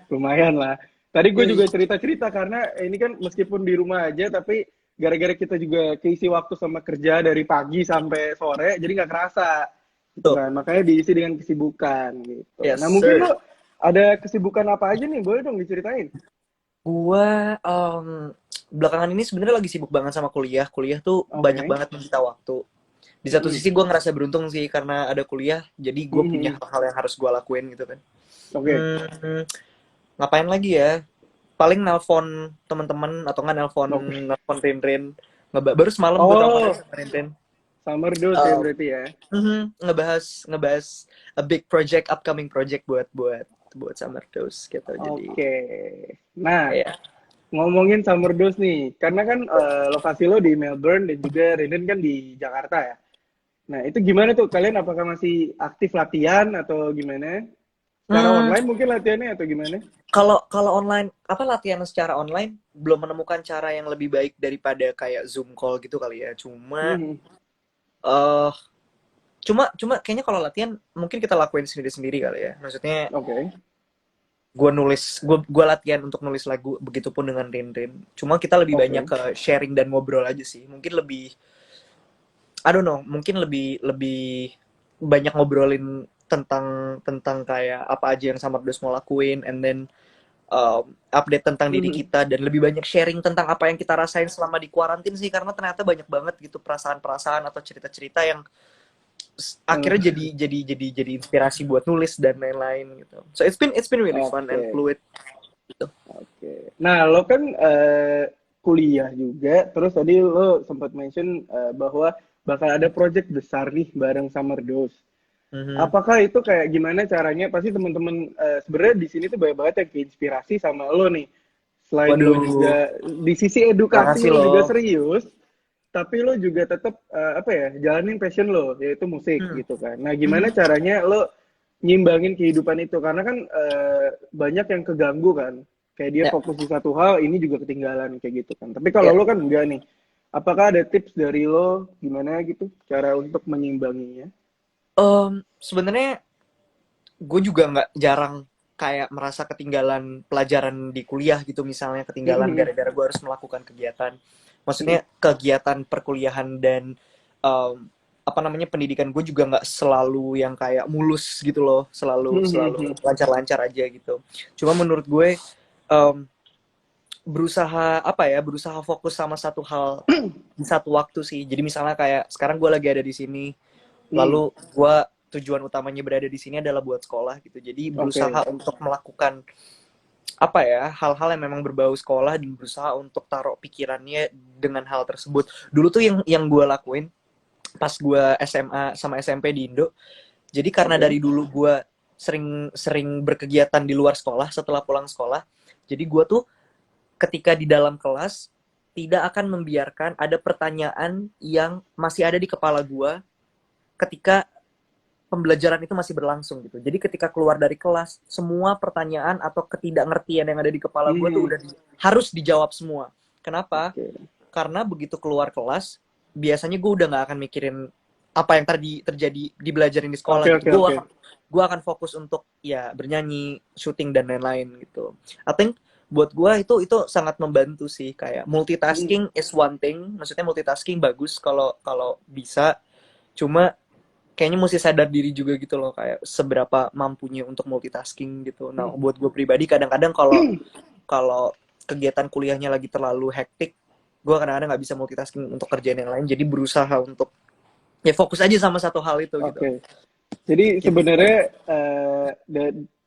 lumayan lah. Tadi gue juga Yoi. cerita-cerita karena ini kan meskipun di rumah aja, tapi gara-gara kita juga keisi waktu sama kerja dari pagi sampai sore, jadi nggak kerasa. Gitu Tuh. kan. Makanya diisi dengan kesibukan gitu. Yes Nah mungkin sir. lo ada kesibukan apa aja nih? Boleh dong diceritain? Gua belakangan ini sebenarnya lagi sibuk banget sama kuliah. Kuliah tuh banyak Oke. banget menyita waktu. Di satu Mm-mm. sisi gue ngerasa beruntung sih karena ada kuliah, jadi gue punya Mm-mm. hal-hal yang harus gue lakuin gitu kan. Oke. Hmm, ngapain lagi ya? Paling nelpon teman-teman atau nggak nelpon Oke. nelpon Rin. Baru semalam gue teleponin Oh, sama Rin. summer dose ya berarti ya. Ngebahas ngebahas a big project, upcoming project buat Summer Dose gitu. Jadi Oke. Nah, ya. ngomongin summer dose nih, karena kan lokasi lo di Melbourne dan juga Renen kan di Jakarta ya. Nah, itu gimana tuh? Kalian apakah masih aktif latihan atau gimana? Secara Hmm, online mungkin latihannya atau gimana? kalau online apa latihan secara online belum menemukan cara yang lebih baik daripada kayak Zoom call gitu kali ya. Hmm, Eh cuma kayaknya kalau latihan mungkin kita lakuin sendiri-sendiri kali ya. Maksudnya oke. gue latihan untuk nulis lagu, begitupun dengan Rin. Cuma kita lebih banyak Oke. ke sharing dan ngobrol aja sih. Mungkin lebih I don't know, mungkin lebih banyak ngobrolin tentang kayak apa aja yang Summer Dose mau lakuin, and then update tentang diri Hmm, kita, dan lebih banyak sharing tentang apa yang kita rasain selama di kuarantin sih, karena ternyata banyak banget gitu perasaan-perasaan atau cerita-cerita yang akhirnya eh, jadi inspirasi buat nulis dan lain-lain gitu. So it's been really fun and Oke. fluid gitu. Oke. Nah, lo kan kuliah juga, terus tadi lo sempat mention bahwa bakal ada project besar nih bareng Summer Dose. Mhm. Apakah itu kayak gimana caranya? Pasti teman-teman sebenarnya di sini tuh banyak banget yang keinspirasi sama lo nih. Selain lo Waduh, juga di sisi edukasi makasih lo juga loh. serius, tapi lo juga tetap apa ya, jalanin passion lo yaitu musik Hmm. gitu kan. Nah, gimana Mhm. caranya lo nyimbangin kehidupan itu? Karena kan banyak yang keganggu kan. Kayak dia Ya, fokus di satu hal, ini juga ketinggalan kayak gitu kan. Tapi kalau ya. lo kan enggak nih. Apakah ada tips dari lo gimana gitu cara untuk menyimbanginya? Sebenarnya gue juga nggak jarang kayak merasa ketinggalan pelajaran di kuliah gitu, misalnya ketinggalan Mhm, gara-gara gue harus melakukan kegiatan, mhm. maksudnya kegiatan perkuliahan dan um, apa namanya, pendidikan gue juga nggak selalu yang kayak mulus gitu loh, selalu selalu Mhm, lancar-lancar aja gitu. Cuma menurut gue um, berusaha fokus sama satu hal di satu waktu sih. Jadi misalnya kayak sekarang gue lagi ada di sini, mhm. lalu gue tujuan utamanya berada di sini adalah buat sekolah gitu. Jadi Oke. berusaha untuk melakukan apa ya, hal-hal yang memang berbau sekolah, dan berusaha untuk taruh pikirannya dengan hal tersebut. Dulu tuh yang gue lakuin pas gue SMA sama SMP di Indo. Jadi karena Oke. dari dulu gue sering berkegiatan di luar sekolah setelah pulang sekolah. Jadi gue tuh ketika di dalam kelas tidak akan membiarkan ada pertanyaan yang masih ada di kepala gue ketika pembelajaran itu masih berlangsung gitu. Jadi ketika keluar dari kelas, semua pertanyaan atau ketidakngertian yang ada di kepala gue tuh udah harus dijawab semua. Kenapa? Oke. Karena begitu keluar kelas, biasanya gue udah nggak akan mikirin apa yang tadi terjadi di belajarin di sekolah. Oke, Gitu. oke. Gue akan fokus untuk ya bernyanyi, syuting dan lain-lain gitu. I think buat gue itu sangat membantu sih, kayak multitasking is one thing. Maksudnya multitasking bagus kalau bisa. Cuma kayaknya mesti sadar diri juga gitu loh, kayak seberapa mampunya untuk multitasking gitu. Nah, buat gue pribadi kadang-kadang kalau kegiatan kuliahnya lagi terlalu hektik, gue kadang-kadang nggak bisa multitasking untuk kerjaan yang lain. Jadi berusaha untuk ya fokus aja sama satu hal itu gitu. Oke. Jadi sebenarnya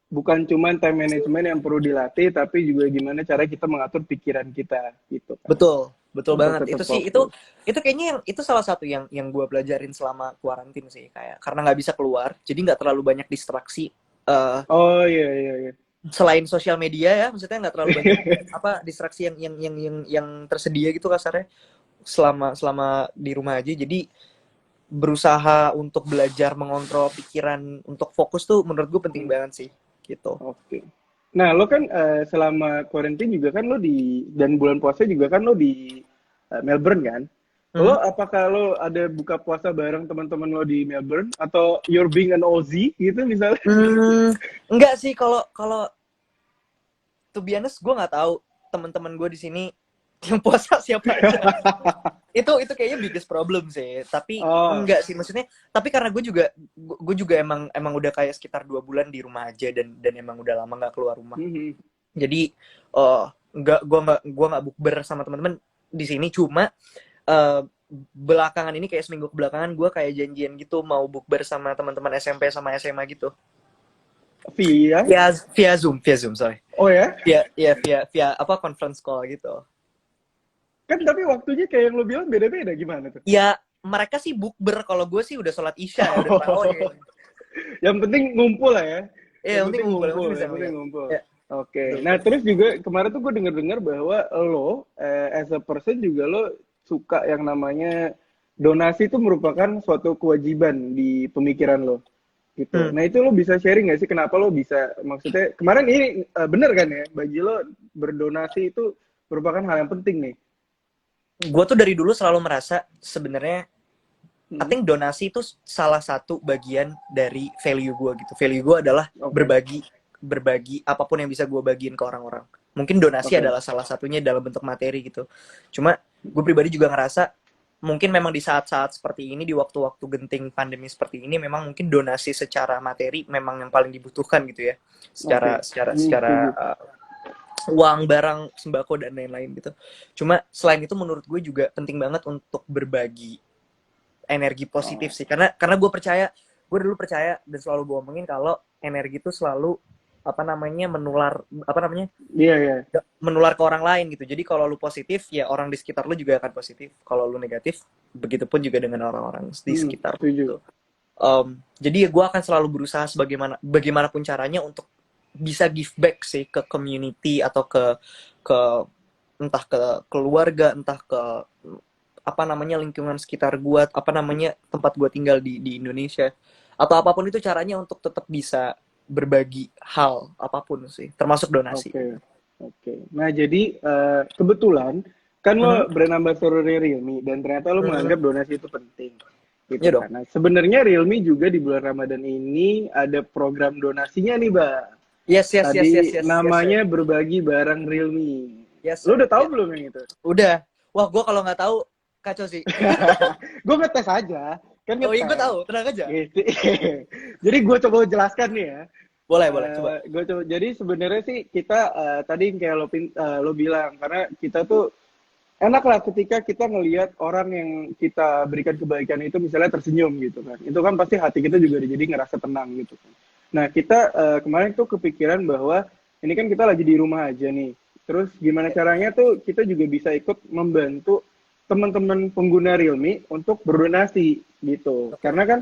bukan cuma time management yang perlu dilatih, tapi juga gimana cara kita mengatur pikiran kita gitu. Betul Untuk banget. tetap Itu sih fokus. itu kayaknya itu salah satu yang gue pelajarin selama kuarantin sih, kayak karena nggak bisa keluar, jadi nggak terlalu banyak distraksi. Oh iya. Selain sosial media ya, maksudnya nggak terlalu banyak distraksi yang tersedia gitu kasarnya selama di rumah aja. Jadi berusaha untuk belajar mengontrol pikiran untuk fokus tuh menurut gue penting banget sih gitu. Oke. Nah, lo kan selama quarantine juga kan lo dan bulan puasa juga kan lo di Melbourne kan? Lo apakah lo ada buka puasa bareng teman-teman lo di Melbourne atau you're being an Aussie gitu misalnya? Enggak sih, kalau to be honest gue nggak tahu teman-teman gue di sini yang puasa siapa aja. itu kayaknya biggest problem sih, tapi enggak sih, maksudnya tapi karena gue juga emang udah kayak sekitar 2 bulan di rumah aja dan emang udah lama nggak keluar rumah. Jadi gue nggak bukber sama teman-teman di sini, cuma belakangan ini kayak seminggu kebelakangan gue kayak janjian gitu mau bukber sama teman-teman SMP sama SMA gitu. Via Zoom, sorry. Oh ya? Via conference call gitu. Kan tapi waktunya kayak yang lo bilang beda-beda, gimana tuh? Ya, mereka sih bukber, kalau gue sih udah sholat isya ya, udah tarawih. Yang penting ngumpul lah ya. Yang penting ngumpul. Ya. Oke. Nah, terus juga kemarin tuh gue dengar bahwa lo as a person juga lo suka yang namanya donasi itu merupakan suatu kewajiban di pemikiran lo. Gitu. Nah, itu lo bisa sharing nggak sih kenapa lo bisa, maksudnya kemarin ini bener kan ya, bagi lo berdonasi itu merupakan hal yang penting nih. Gue tuh dari dulu selalu merasa sebenarnya I think donasi itu salah satu bagian dari value gue gitu. Value gue adalah berbagi apapun yang bisa gue bagiin ke orang-orang. Mungkin donasi adalah salah satunya dalam bentuk materi gitu. Cuma gue pribadi juga ngerasa mungkin memang di saat-saat seperti ini, di waktu-waktu genting pandemi seperti ini, memang mungkin donasi secara materi memang yang paling dibutuhkan gitu ya. Secara uang, barang, sembako, dan lain-lain gitu. Cuma selain itu menurut gue juga penting banget untuk berbagi energi positif sih. Karena gue dulu percaya dan selalu gue omongin kalau energi itu selalu menular ke orang lain gitu. Jadi kalau lu positif, ya orang di sekitar lu juga akan positif. Kalau lu negatif, begitupun juga dengan orang-orang di sekitar gitu. Jadi ya gue akan selalu berusaha bagaimanapun caranya untuk bisa give back sih ke community atau ke entah ke keluarga, entah ke lingkungan sekitar gua, tempat gua tinggal di Indonesia, atau apapun itu caranya untuk tetap bisa berbagi hal apapun sih, termasuk donasi. Oke. Nah, jadi kebetulan kan lo brand ambassador Realme dan ternyata lo menganggap donasi itu penting. Gitu Ya kan. Nah, sebenarnya Realme juga di bulan Ramadan ini ada program donasinya nih, Mbak. Yes, namanya berbagi barang Realme. Yes, lo udah tahu belum yang itu? Udah. Wah, gue kalau nggak tahu kacau sih. Gue ngetes aja. Kan iya, gue tahu. Tenang aja. Jadi gue coba jelaskan nih ya. Boleh, coba. Jadi sebenarnya sih kita tadi kayak lo bilang, karena kita tuh enak lah ketika kita ngelihat orang yang kita berikan kebaikan itu misalnya tersenyum gitu kan. Itu kan pasti hati kita juga jadi ngerasa tenang gitu kan. Nah, kita kemarin tuh kepikiran bahwa ini kan kita lagi di rumah aja nih. Terus gimana caranya tuh kita juga bisa ikut membantu teman-teman pengguna Realme untuk berdonasi gitu. Karena kan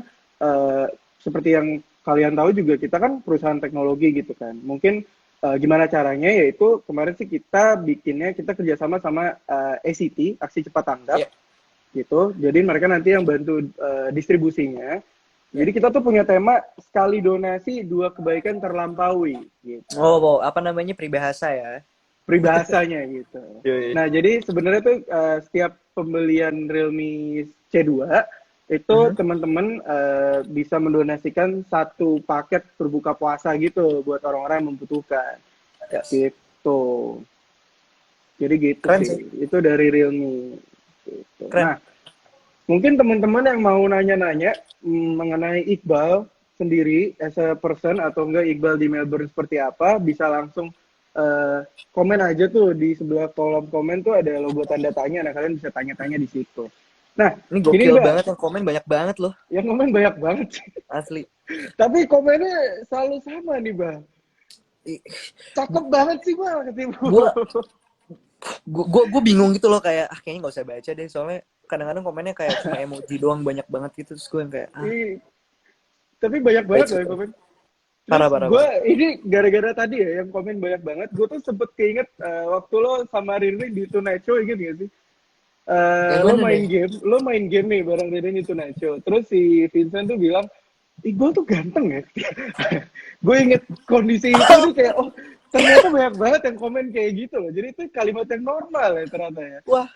seperti yang kalian tahu juga kita kan perusahaan teknologi gitu kan. Mungkin gimana caranya, yaitu kemarin sih kita kerjasama sama ACT, Aksi Cepat Tanggap. Gitu. Jadi mereka nanti yang bantu distribusinya. Jadi kita tuh punya tema sekali donasi dua kebaikan terlampaui gitu. Oh, wow. Apa namanya, peribahasa ya? Peribahasanya gitu. Yoi. Nah, jadi sebenarnya tuh setiap pembelian Realme C2 itu teman-teman bisa mendonasikan satu paket berbuka puasa gitu buat orang-orang yang membutuhkan. Yes. Gitu. Jadi gitu Keren sih. sih. Itu dari Realme. Gitu. Keren. Nah, mungkin teman-teman yang mau nanya-nanya mengenai Iqbal sendiri as a person atau enggak Iqbal di Melbourne seperti apa, bisa langsung komen aja tuh di sebelah kolom komen tuh ada logo tanda tanya. Nah, kalian bisa tanya-tanya di situ. Nah, Ini gini gokil Mbak, banget, yang komen banyak banget loh. yang komen banyak banget sih. Asli. Tapi komennya selalu sama nih, Bang. I- Cakep banget sih, Bang, ketipu. Gue bingung gitu loh, kayak kayaknya nggak usah baca deh, soalnya kadang-kadang komennya kayak cuma emoji doang banyak banget gitu, terus gue yang kayak Tapi banyak banget baik loh sih. yang komen. Terus Parah parah gue parah. ini gara-gara tadi ya yang komen banyak banget, gue tuh sempet keinget waktu lo sama Rinri di Tonight Show, inget gak sih? Yang Lo mana main nih? game, lo main game nih bareng Rinri di Tonight Show. Terus si Vincent tuh bilang, Iqbal tuh ganteng ya. Gue inget kondisi itu nih kayak, oh ternyata banyak banget yang komen kayak gitu loh. Jadi itu kalimat yang normal ya ternyata ya. Wah,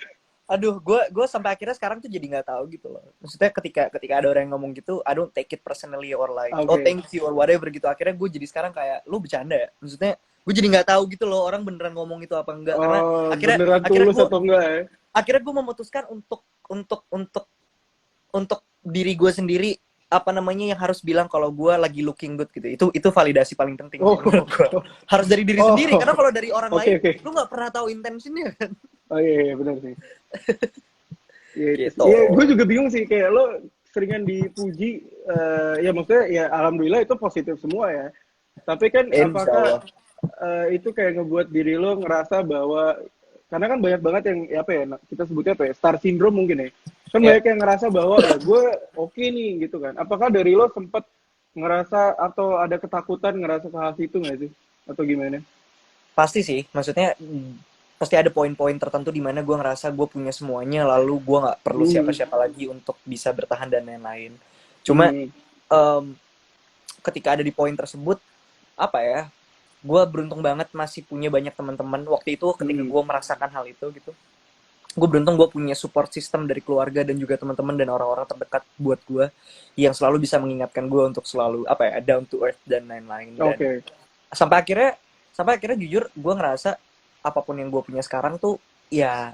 aduh, gue sampai akhirnya sekarang tuh jadi nggak tahu gitu loh. Maksudnya ketika ada orang yang ngomong gitu, I don't take it personally or like, oh Oke. thank you or whatever gitu. Akhirnya gue jadi sekarang kayak, lu bercanda ya? Maksudnya gue jadi nggak tahu gitu loh, orang beneran ngomong itu apa enggak. Karena Oh, akhirnya beneran akhirnya tulus gue atau enggak ya? akhirnya gue memutuskan untuk diri gue sendiri, apa namanya, yang harus bilang kalau gue lagi looking good gitu. Itu validasi paling penting sih Oh, menurut gue. Harus dari diri oh, sendiri, karena kalau dari orang oke lain oke. lu nggak pernah tahu intensinya kan. Oh iya, iya benar sih. Iya, itu sih. Gitu. Iya, gue juga bingung sih kayak lo seringan dipuji, ya maksudnya ya alhamdulillah itu positif semua ya. Tapi kan Insya Allah. apakah itu kayak ngebuat diri lo ngerasa bahwa karena kan banyak banget yang ya apa ya kita sebutnya apa ya star syndrome mungkin ya. Kan Ya, banyak yang ngerasa bahwa ya gue oke nih gitu kan. Apakah dari lo sempet ngerasa atau ada ketakutan ngerasa ke hal itu nggak sih? Atau gimana? pasti sih. Maksudnya pasti ada poin-poin tertentu di mana gue ngerasa gue punya semuanya, lalu gue nggak perlu Hmm. siapa-siapa lagi untuk bisa bertahan dan lain-lain. Cuma Hmm. em, ketika ada di poin tersebut, apa ya? Gue beruntung banget masih punya banyak teman-teman. Waktu itu ketika Hmm. gue merasakan hal itu gitu, gue beruntung gue punya support system dari keluarga dan juga teman-teman dan orang-orang terdekat buat gue yang selalu bisa mengingatkan gue untuk selalu apa ya, down to earth dan lain-lain. Dan Oke. sampai akhirnya jujur gue ngerasa apapun yang gue punya sekarang tuh ya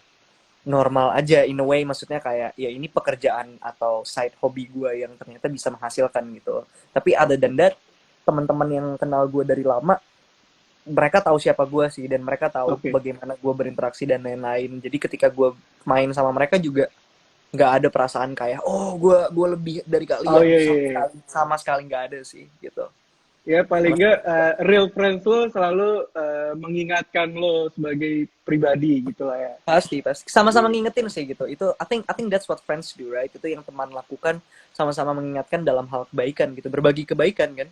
normal aja in a way. Maksudnya kayak ya ini pekerjaan atau side hobby gue yang ternyata bisa menghasilkan gitu. Tapi other than that, teman-teman yang kenal gue dari lama, mereka tahu siapa gue sih, dan mereka tahu Oke. bagaimana gue berinteraksi dan lain-lain. Jadi ketika gue main sama mereka juga nggak ada perasaan kayak oh gue lebih dari Oh kalian, iya iya. Iya. sama sekali nggak ada sih gitu. Ya paling Mas- nggak real friends lo selalu mengingatkan lo sebagai pribadi gitu lah ya. pasti sama-sama ngingetin sih gitu. Itu I think that's what friends do, right? Itu yang teman lakukan, sama-sama mengingatkan dalam hal kebaikan gitu, berbagi kebaikan kan.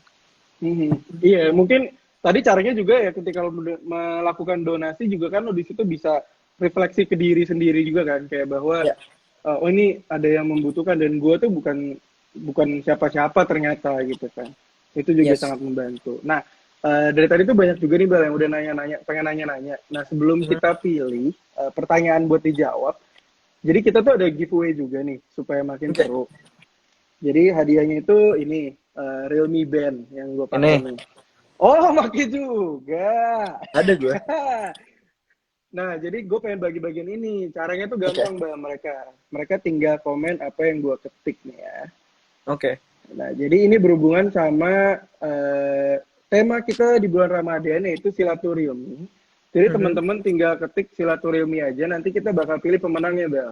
Iya mungkin tadi caranya juga ya ketika lo melakukan donasi juga kan lo di situ bisa refleksi ke diri sendiri juga kan kayak bahwa Ya, oh ini ada yang membutuhkan dan gue tuh bukan bukan siapa-siapa ternyata gitu kan. Itu juga yes. sangat membantu. Nah, dari tadi tuh banyak juga nih Bel yang udah nanya-nanya, pengen nanya-nanya. Nah, sebelum Mhm. kita pilih pertanyaan buat dijawab, jadi kita tuh ada giveaway juga nih supaya makin Oke. seru. Jadi hadiahnya itu ini Realme Band yang gue pakai Ini nih. Oh, pakai juga. ada gue. Nah, jadi gue pengen bagi-bagian ini. Caranya tuh Oke. gampang Bang mereka. Mereka tinggal komen apa yang gue ketik nih ya. Oke. Nah, jadi ini berhubungan sama tema kita di bulan Ramadan yaitu silaturahmi. Jadi Mhm. teman-teman tinggal ketik silaturahmi aja, nanti kita bakal pilih pemenangnya, Bel.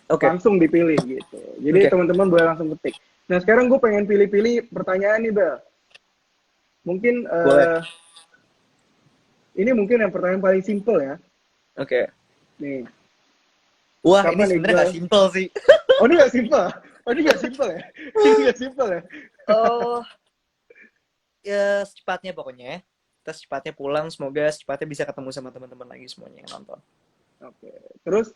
Oke. Langsung dipilih gitu. Jadi Oke. teman-teman boleh langsung ketik. Nah, sekarang gue pengen pilih-pilih pertanyaan nih, Bel. Mungkin Boleh. ini mungkin yang pertanyaan paling simple ya. Oke. Nih, Wah, ini kapan sebenarnya Iqbal? nggak simple sih. Oh, ini nggak simple. Oh, ini nggak simple ya? Ini nggak simple ya? Oh, ya secepatnya pokoknya ya. Kita secepatnya pulang, semoga secepatnya bisa ketemu sama teman-teman lagi semuanya yang nonton. Oke. Terus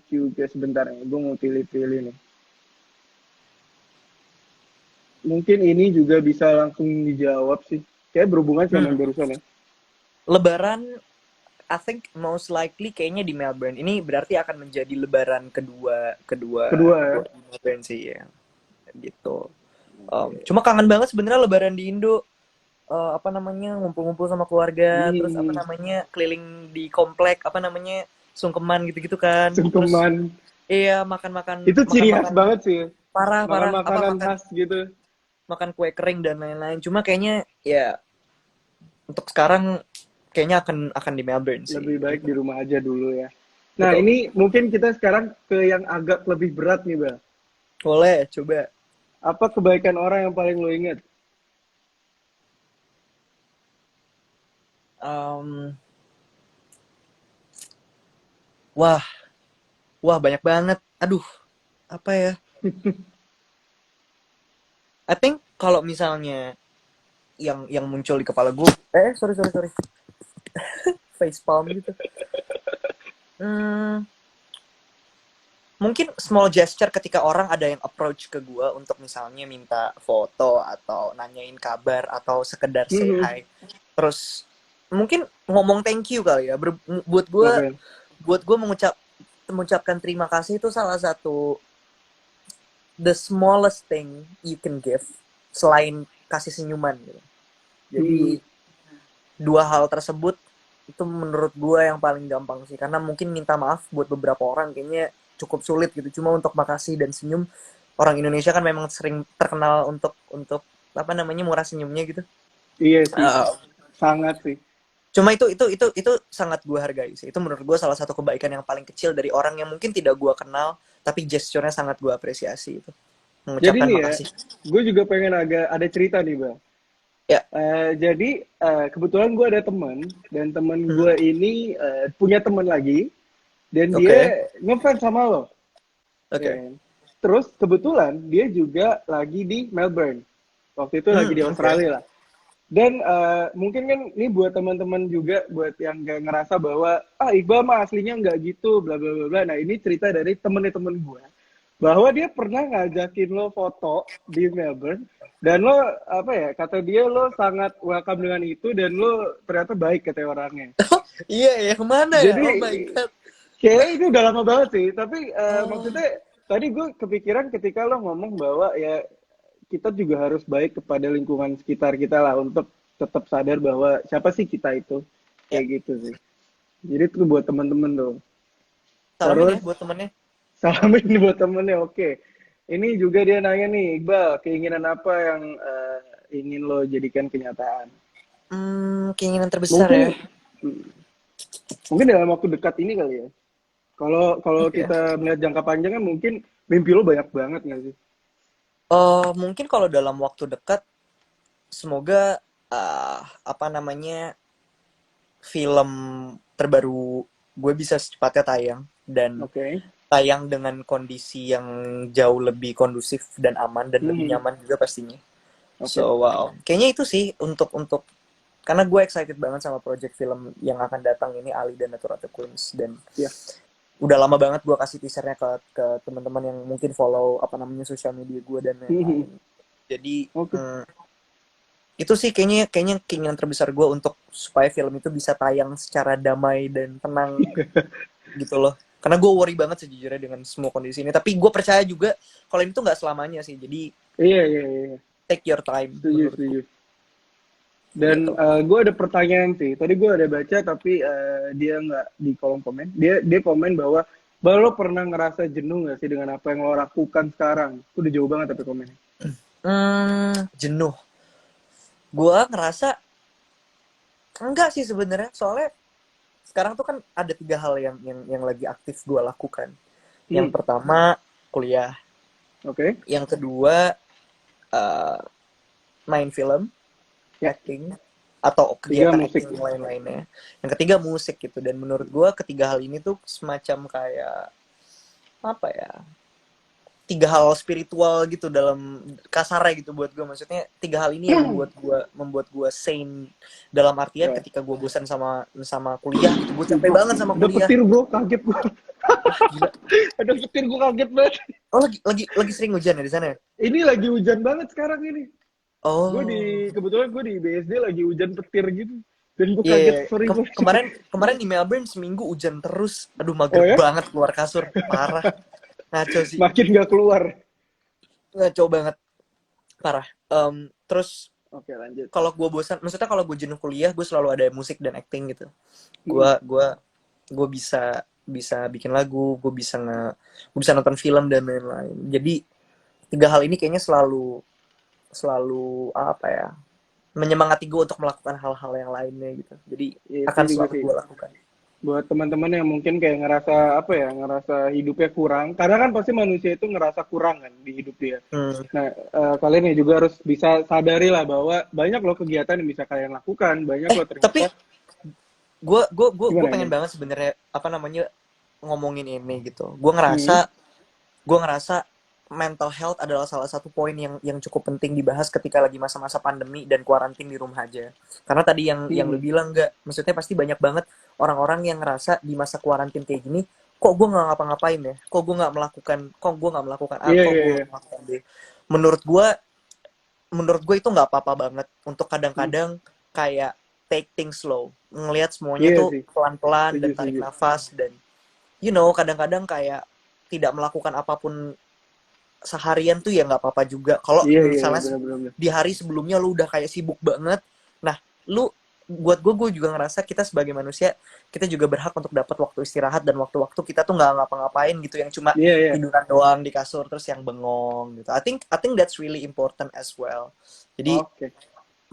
juga sebentar ya, gue mau pilih-pilih nih. mungkin ini juga bisa langsung dijawab sih. Kayak berhubungan sama yang barusan ya. Lebaran, I think most likely kayaknya di Melbourne. Ini berarti akan menjadi Lebaran kedua Kedua ya. di Melbourne sih ya, gitu. Cuma kangen banget sebenarnya Lebaran di Indo. Apa namanya, ngumpul-ngumpul sama keluarga, terus apa namanya, keliling di komplek, apa namanya, sungkeman gitu-gitu kan. Terus Sungkeman. iya, makan-makan Itu ciri khas makan-makan banget sih. parah Makan apa makanan khas gitu. makan kue kering dan lain-lain. Cuma kayaknya ya untuk sekarang kayaknya akan di Melbourne sih. Lebih baik di rumah aja dulu ya. Nah, Betul. ini mungkin kita sekarang ke yang agak lebih berat nih, Bang. Boleh coba. Apa kebaikan orang yang paling lo inget? Em, wah, banyak banget. Aduh, apa ya? I think kalau misalnya yang muncul di kepala gue, sorry, facepalm gitu. Hmm, mungkin small gesture ketika orang ada yang approach ke gue untuk misalnya minta foto atau nanyain kabar atau sekedar say hi. Terus mungkin ngomong thank you kali ya. Buat gue mengucapkan terima kasih itu salah satu the smallest thing you can give selain kasih senyuman gitu. Jadi dua hal tersebut itu menurut gue yang paling gampang sih, karena mungkin minta maaf buat beberapa orang kayaknya cukup sulit gitu. Cuma untuk makasih dan senyum, orang Indonesia kan memang sering terkenal untuk apa namanya, murah senyumnya gitu. Iya sih, sangat sih. Cuma itu sangat gue hargai sih. Itu menurut gue salah satu kebaikan yang paling kecil dari orang yang mungkin tidak gue kenal, tapi gesturnya sangat gue apresiasi itu. Jadi Mengucapkan nih ya, makasih. gue juga pengen ada cerita nih, Bang. Ya. Jadi kebetulan gue ada teman, dan teman gue ini punya teman lagi, dan dia ngefans sama lo. Oke. Terus kebetulan dia juga lagi di Melbourne. Waktu itu lagi di Australia lah. Dan mungkin kan ini buat teman-teman juga, buat yang gak ngerasa bahwa Iqbal mah aslinya nggak gitu, bla bla bla bla. Nah, ini cerita dari temen-temen gue, bahwa dia pernah ngajakin lo foto di Melbourne, dan lo apa ya, kata dia lo sangat welcome dengan itu, dan lo ternyata baik kata orangnya. Iya, yang mana ya? Jadi Oh my god. kayaknya itu udah lama banget sih, tapi maksudnya tadi gue kepikiran ketika lo ngomong bahwa ya kita juga harus baik kepada lingkungan sekitar kita lah, untuk tetap sadar bahwa siapa sih kita itu, kayak gitu sih. Jadi itu buat teman-teman tuh. Salamin ya Terus buat temennya. salamin buat temennya. Oke. Ini juga dia nanya nih, Iqbal, keinginan apa yang ingin lo jadikan kenyataan? Keinginan terbesar Mungkin ya. mungkin dalam waktu dekat ini kali ya. Kalau Oke. kita melihat jangka panjang kan mungkin mimpi lo banyak banget nggak sih? Mungkin kalau dalam waktu dekat, semoga apa namanya, film terbaru gue bisa secepatnya tayang, dan tayang dengan kondisi yang jauh lebih kondusif dan aman dan lebih nyaman juga pastinya. So wow, kayaknya itu sih untuk karena gue excited banget sama project film yang akan datang ini, Ali dan Naturata Queens, dan udah lama banget gue kasih teasernya ke teman-teman yang mungkin follow apa namanya sosial media gue dan lain-lain. Jadi itu sih kayaknya keinginan terbesar gue, untuk supaya film itu bisa tayang secara damai dan tenang gitu loh. Karena gue worry banget sejujurnya dengan semua kondisi ini. Tapi gue percaya juga kalau ini tuh nggak selamanya sih. Jadi iya. take your time. Setuju. Dan gue ada pertanyaan sih. Tadi gue ada baca tapi dia nggak di kolom komen. Dia komen bahwa lo pernah ngerasa jenuh nggak sih dengan apa yang lo lakukan sekarang? Itu udah jauh banget tapi komennya. Jenuh. Gue ngerasa enggak sih sebenarnya. Soalnya sekarang tuh kan ada 3 hal yang lagi aktif gue lakukan. Yang pertama kuliah. Yang kedua main film, acting, atau kegiatan acting lain-lainnya. Yang ketiga musik gitu. Dan menurut gue ketiga hal ini tuh semacam kayak apa ya, tiga hal spiritual gitu dalam kasarnya gitu buat gue. Maksudnya tiga hal ini yang membuat gue sane, dalam artian Ya. ketika gue bosan sama kuliah gitu, gue capek banget sama Ada kuliah. petir bro, kaget gue. Gila. Ada petir, gue kaget banget. Oh, lagi sering hujan ya di sana ya? Ini lagi hujan banget sekarang ini. Oh. Kebetulan gue di BSD lagi hujan petir gitu. Dan gue Iya, kaget, iya. sorry bro. Kemarin di Melbourne seminggu hujan terus. Aduh, mager Oh, ya? banget keluar kasur, parah. Ngaco sih. Makin gak keluar. Ngaco banget, parah. Terus Oke, lanjut. kalau gue bosan, maksudnya kalau gue jenuh kuliah, gue selalu ada musik dan acting gitu. Hmm. Gue bisa bikin lagu, gue bisa nonton film dan lain-lain. Jadi tiga hal ini kayaknya selalu apa ya, menyemangati gue untuk melakukan hal-hal yang lainnya gitu. Jadi Ya, itu akan juga selalu sih. gue lakukan. Buat teman-teman yang mungkin kayak ngerasa hidupnya kurang, karena kan pasti manusia itu ngerasa kurang kan di hidup dia. Nah, kalian ya juga harus bisa sadari lah bahwa banyak loh kegiatan yang bisa kalian lakukan, banyak loh ternyata. Tapi gue Gimana pengen ini? banget sebenarnya ngomongin ini gitu. Gue ngerasa mental health adalah salah satu poin yang cukup penting dibahas ketika lagi masa-masa pandemi dan kuarantin di rumah aja. Karena tadi yang lu bilang, nggak, maksudnya pasti banyak banget orang-orang yang ngerasa di masa kuarantin kayak gini, kok gue nggak ngapa-ngapain ya, kok gue nggak melakukan A, kok gue nggak melakukan B. Menurut gue itu nggak apa-apa banget untuk kadang-kadang kayak take things slow, ngelihat semuanya Iya tuh sih. pelan-pelan dan Setuju, tarik setuju. nafas, dan kadang-kadang kayak tidak melakukan apapun seharian tuh ya nggak apa-apa juga. Kalau Iya, misalnya benar-benar. di hari sebelumnya lu udah kayak sibuk banget, nah buat gue juga ngerasa kita sebagai manusia, kita juga berhak untuk dapat waktu istirahat, dan waktu-waktu kita tuh nggak ngapa-ngapain gitu, yang cuma Iya. tiduran doang di kasur terus yang bengong gitu. I think that's really important as well. Jadi Oke.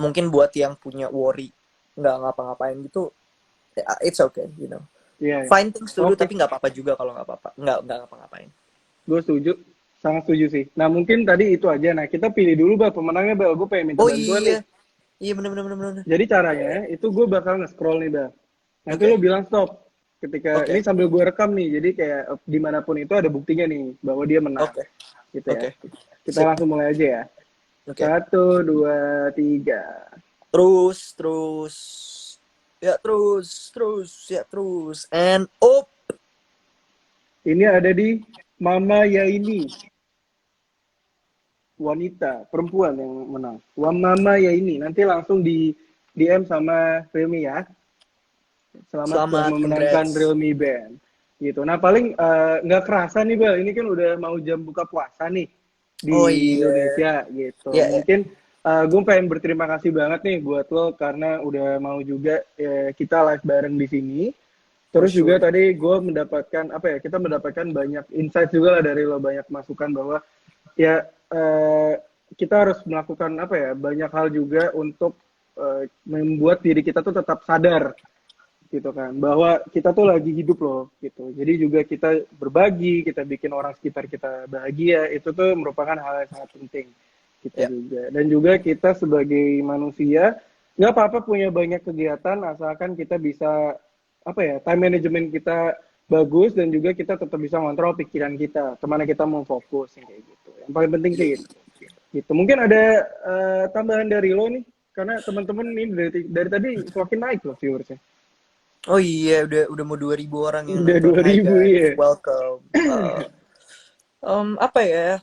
mungkin buat yang punya worry nggak ngapa-ngapain gitu, it's okay, Iya. find things to do, Oke. tapi nggak apa-apa juga kalau nggak ngapa-ngapain. Gue setuju. Sangat setuju sih. Nah, mungkin tadi itu aja. Nah, kita pilih dulu, Bal, pemenangnya, Bal. Gue pengen minta Oh bantuan nih. iya, bener. Jadi caranya, itu gue bakal nge-scroll nih, Bal. Nanti Oke. lo bilang stop. Ketika Oke. ini sambil gue rekam nih, jadi kayak dimanapun itu ada buktinya nih, bahwa dia menang. Oke. Gitu ya. Oke. Kita Sip. langsung mulai aja ya. Oke. 1, 2, 3. Terus. Ya terus. And up. Ini ada di Mama Yaini. Wanita, perempuan yang menang. Mama Yaini. Nanti langsung di DM sama Realme ya. Selamat telah memenangkan congrats. Realme Band. Gitu. Nah, paling nggak kerasa nih, Bel. Ini kan udah mau jam buka puasa nih di Indonesia gitu. Yeah. Mungkin gue pengen berterima kasih banget nih buat lo karena udah mau juga kita live bareng di sini. Terus For sure. juga tadi gue mendapatkan kita mendapatkan banyak insight juga lah dari lo, banyak masukan bahwa ya kita harus melakukan banyak hal juga untuk membuat diri kita tuh tetap sadar gitu kan, bahwa kita tuh lagi hidup loh gitu. Jadi juga kita berbagi, kita bikin orang sekitar kita bahagia, itu tuh merupakan hal yang sangat penting kita juga. Dan juga kita sebagai manusia nggak apa-apa punya banyak kegiatan asalkan kita bisa time management kita bagus, dan juga kita tetap bisa ngontrol pikiran kita kemana kita mau fokus kayak gitu. Yang paling penting sih gitu. Mungkin ada tambahan dari lo nih, karena teman-teman ini dari tadi semakin naik loh viewersnya. Oh iya, udah mau 2.000 orang yang udah nonton. 2.000 ya. Welcome. Apa ya?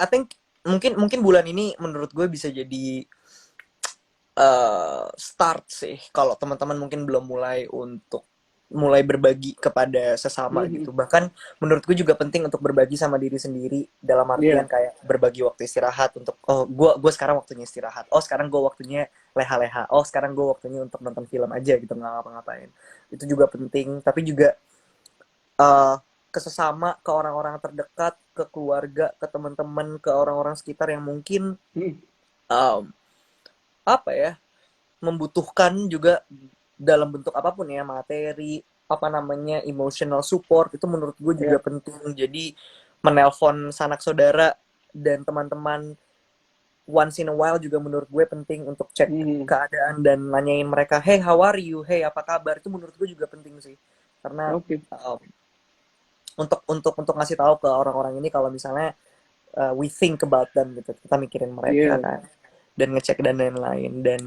I think mungkin bulan ini menurut gue bisa jadi start sih, kalau teman-teman mungkin belum mulai berbagi kepada sesama gitu. Bahkan menurut gue juga penting untuk berbagi sama diri sendiri, dalam artian kayak berbagi waktu istirahat untuk gue sekarang waktunya istirahat, sekarang gue waktunya leha-leha, sekarang gue waktunya untuk nonton film aja gitu, nggak ngapa-ngapain. Itu juga penting. Tapi juga ke sesama, ke orang-orang terdekat, ke keluarga, ke teman-teman, ke orang-orang sekitar yang mungkin membutuhkan juga dalam bentuk apapun ya, materi, emotional support, itu menurut gue juga penting. Jadi menelpon sanak saudara dan teman-teman once in a while juga menurut gue penting untuk cek keadaan dan nanyain mereka, hey how are you, hey apa kabar, itu menurut gue juga penting sih. Karena untuk ngasih tahu ke orang-orang ini kalau misalnya we think about them gitu, kita mikirin mereka Iya. kan, dan ngecek dan lain-lain. Dan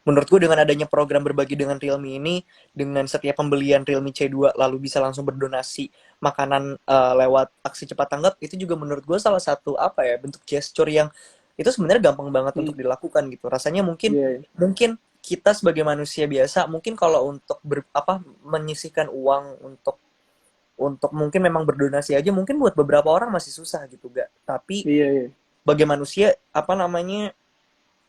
menurut gue dengan adanya program berbagi dengan Realme ini, dengan setiap pembelian Realme C2 lalu bisa langsung berdonasi makanan lewat aksi cepat tanggap, itu juga menurut gue salah satu apa ya, bentuk gesture yang itu sebenarnya gampang banget untuk dilakukan gitu. Rasanya mungkin Iya. mungkin kita sebagai manusia biasa, mungkin kalau untuk menyisihkan uang untuk mungkin memang berdonasi aja, mungkin buat beberapa orang masih susah gitu, gak. Tapi Iya, iya. bagi manusia apa namanya,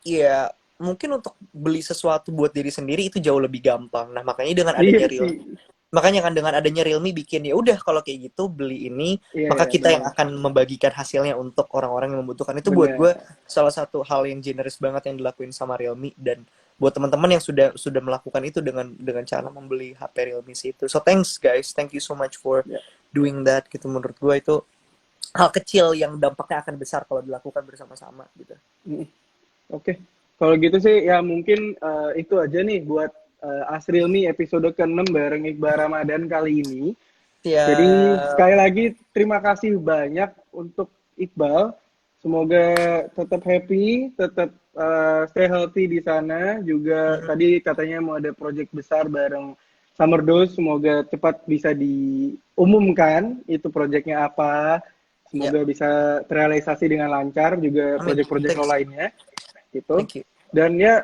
ya mungkin untuk beli sesuatu buat diri sendiri itu jauh lebih gampang. Nah makanya dengan adanya Iya sih. makanya kan dengan adanya Realme bikin ya udah, kalau kayak gitu beli ini, Iya, maka iya, kita yang benar. akan membagikan hasilnya untuk orang-orang yang membutuhkan. Itu buat gue Benar. salah satu hal yang generous banget yang dilakuin sama Realme. Dan buat teman-teman yang sudah melakukan itu dengan cara membeli HP Realme itu. So thanks guys, thank you so much for Ya. doing that gitu. Menurut gue itu hal kecil yang dampaknya akan besar kalau dilakukan bersama-sama gitu. Oke. Kalau gitu sih ya mungkin itu aja nih buat Asrilmi episode ke-6 bareng Iqbal Ramadan kali ini. Jadi Siap. sekali lagi terima kasih banyak untuk Iqbal. Semoga tetap happy, tetap stay healthy di sana. Juga tadi katanya mau ada project besar bareng Summer Dose. Semoga cepat bisa diumumkan itu projectnya apa. Semoga bisa terrealisasi dengan lancar. Juga Amin. project-project lo Thanks. lainnya. Gitu. Thank you. Dan ya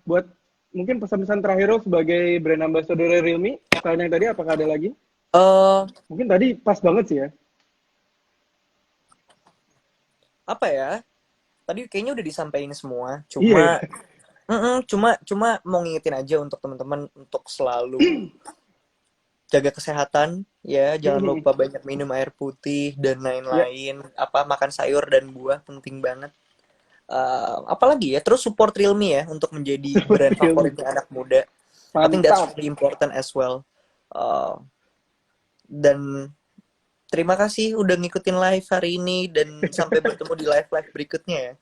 buat mungkin pesan-pesan terakhir lo sebagai brand ambassador Realme. Selain yang tadi apakah ada lagi? Mungkin tadi pas banget sih ya. Apa ya? Tadi kayaknya udah disampaikan semua. Iya. Cuma mau ngingetin aja untuk teman-teman untuk selalu jaga kesehatan ya, jangan lupa banyak minum air putih dan lain-lain. Makan sayur dan buah penting banget. Apalagi ya, terus support Realme ya untuk menjadi brand favoritnya anak muda. I think that's Mantap. really important as well. Dan terima kasih udah ngikutin live hari ini, dan sampai bertemu di live berikutnya ya.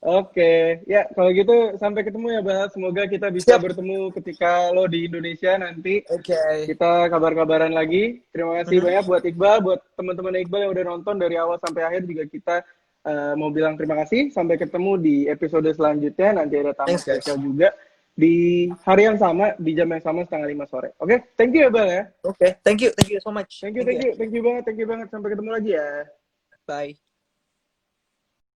Oke, ya kalau gitu sampai ketemu ya Bal. Semoga kita bisa Siap. bertemu ketika lo di Indonesia nanti. Oke. Kita kabar-kabaran lagi. Terima kasih banyak buat Iqbal, buat teman-teman Iqbal yang udah nonton dari awal sampai akhir juga kita mau bilang terima kasih. Sampai ketemu di episode selanjutnya. Nanti ada tamu Thanks, guys. spesial juga di hari yang sama, di jam yang sama 4:30 sore. Oke, thank you ya Bal ya. Oke, thank you so much. Thank you banget. Sampai ketemu lagi ya. Bye.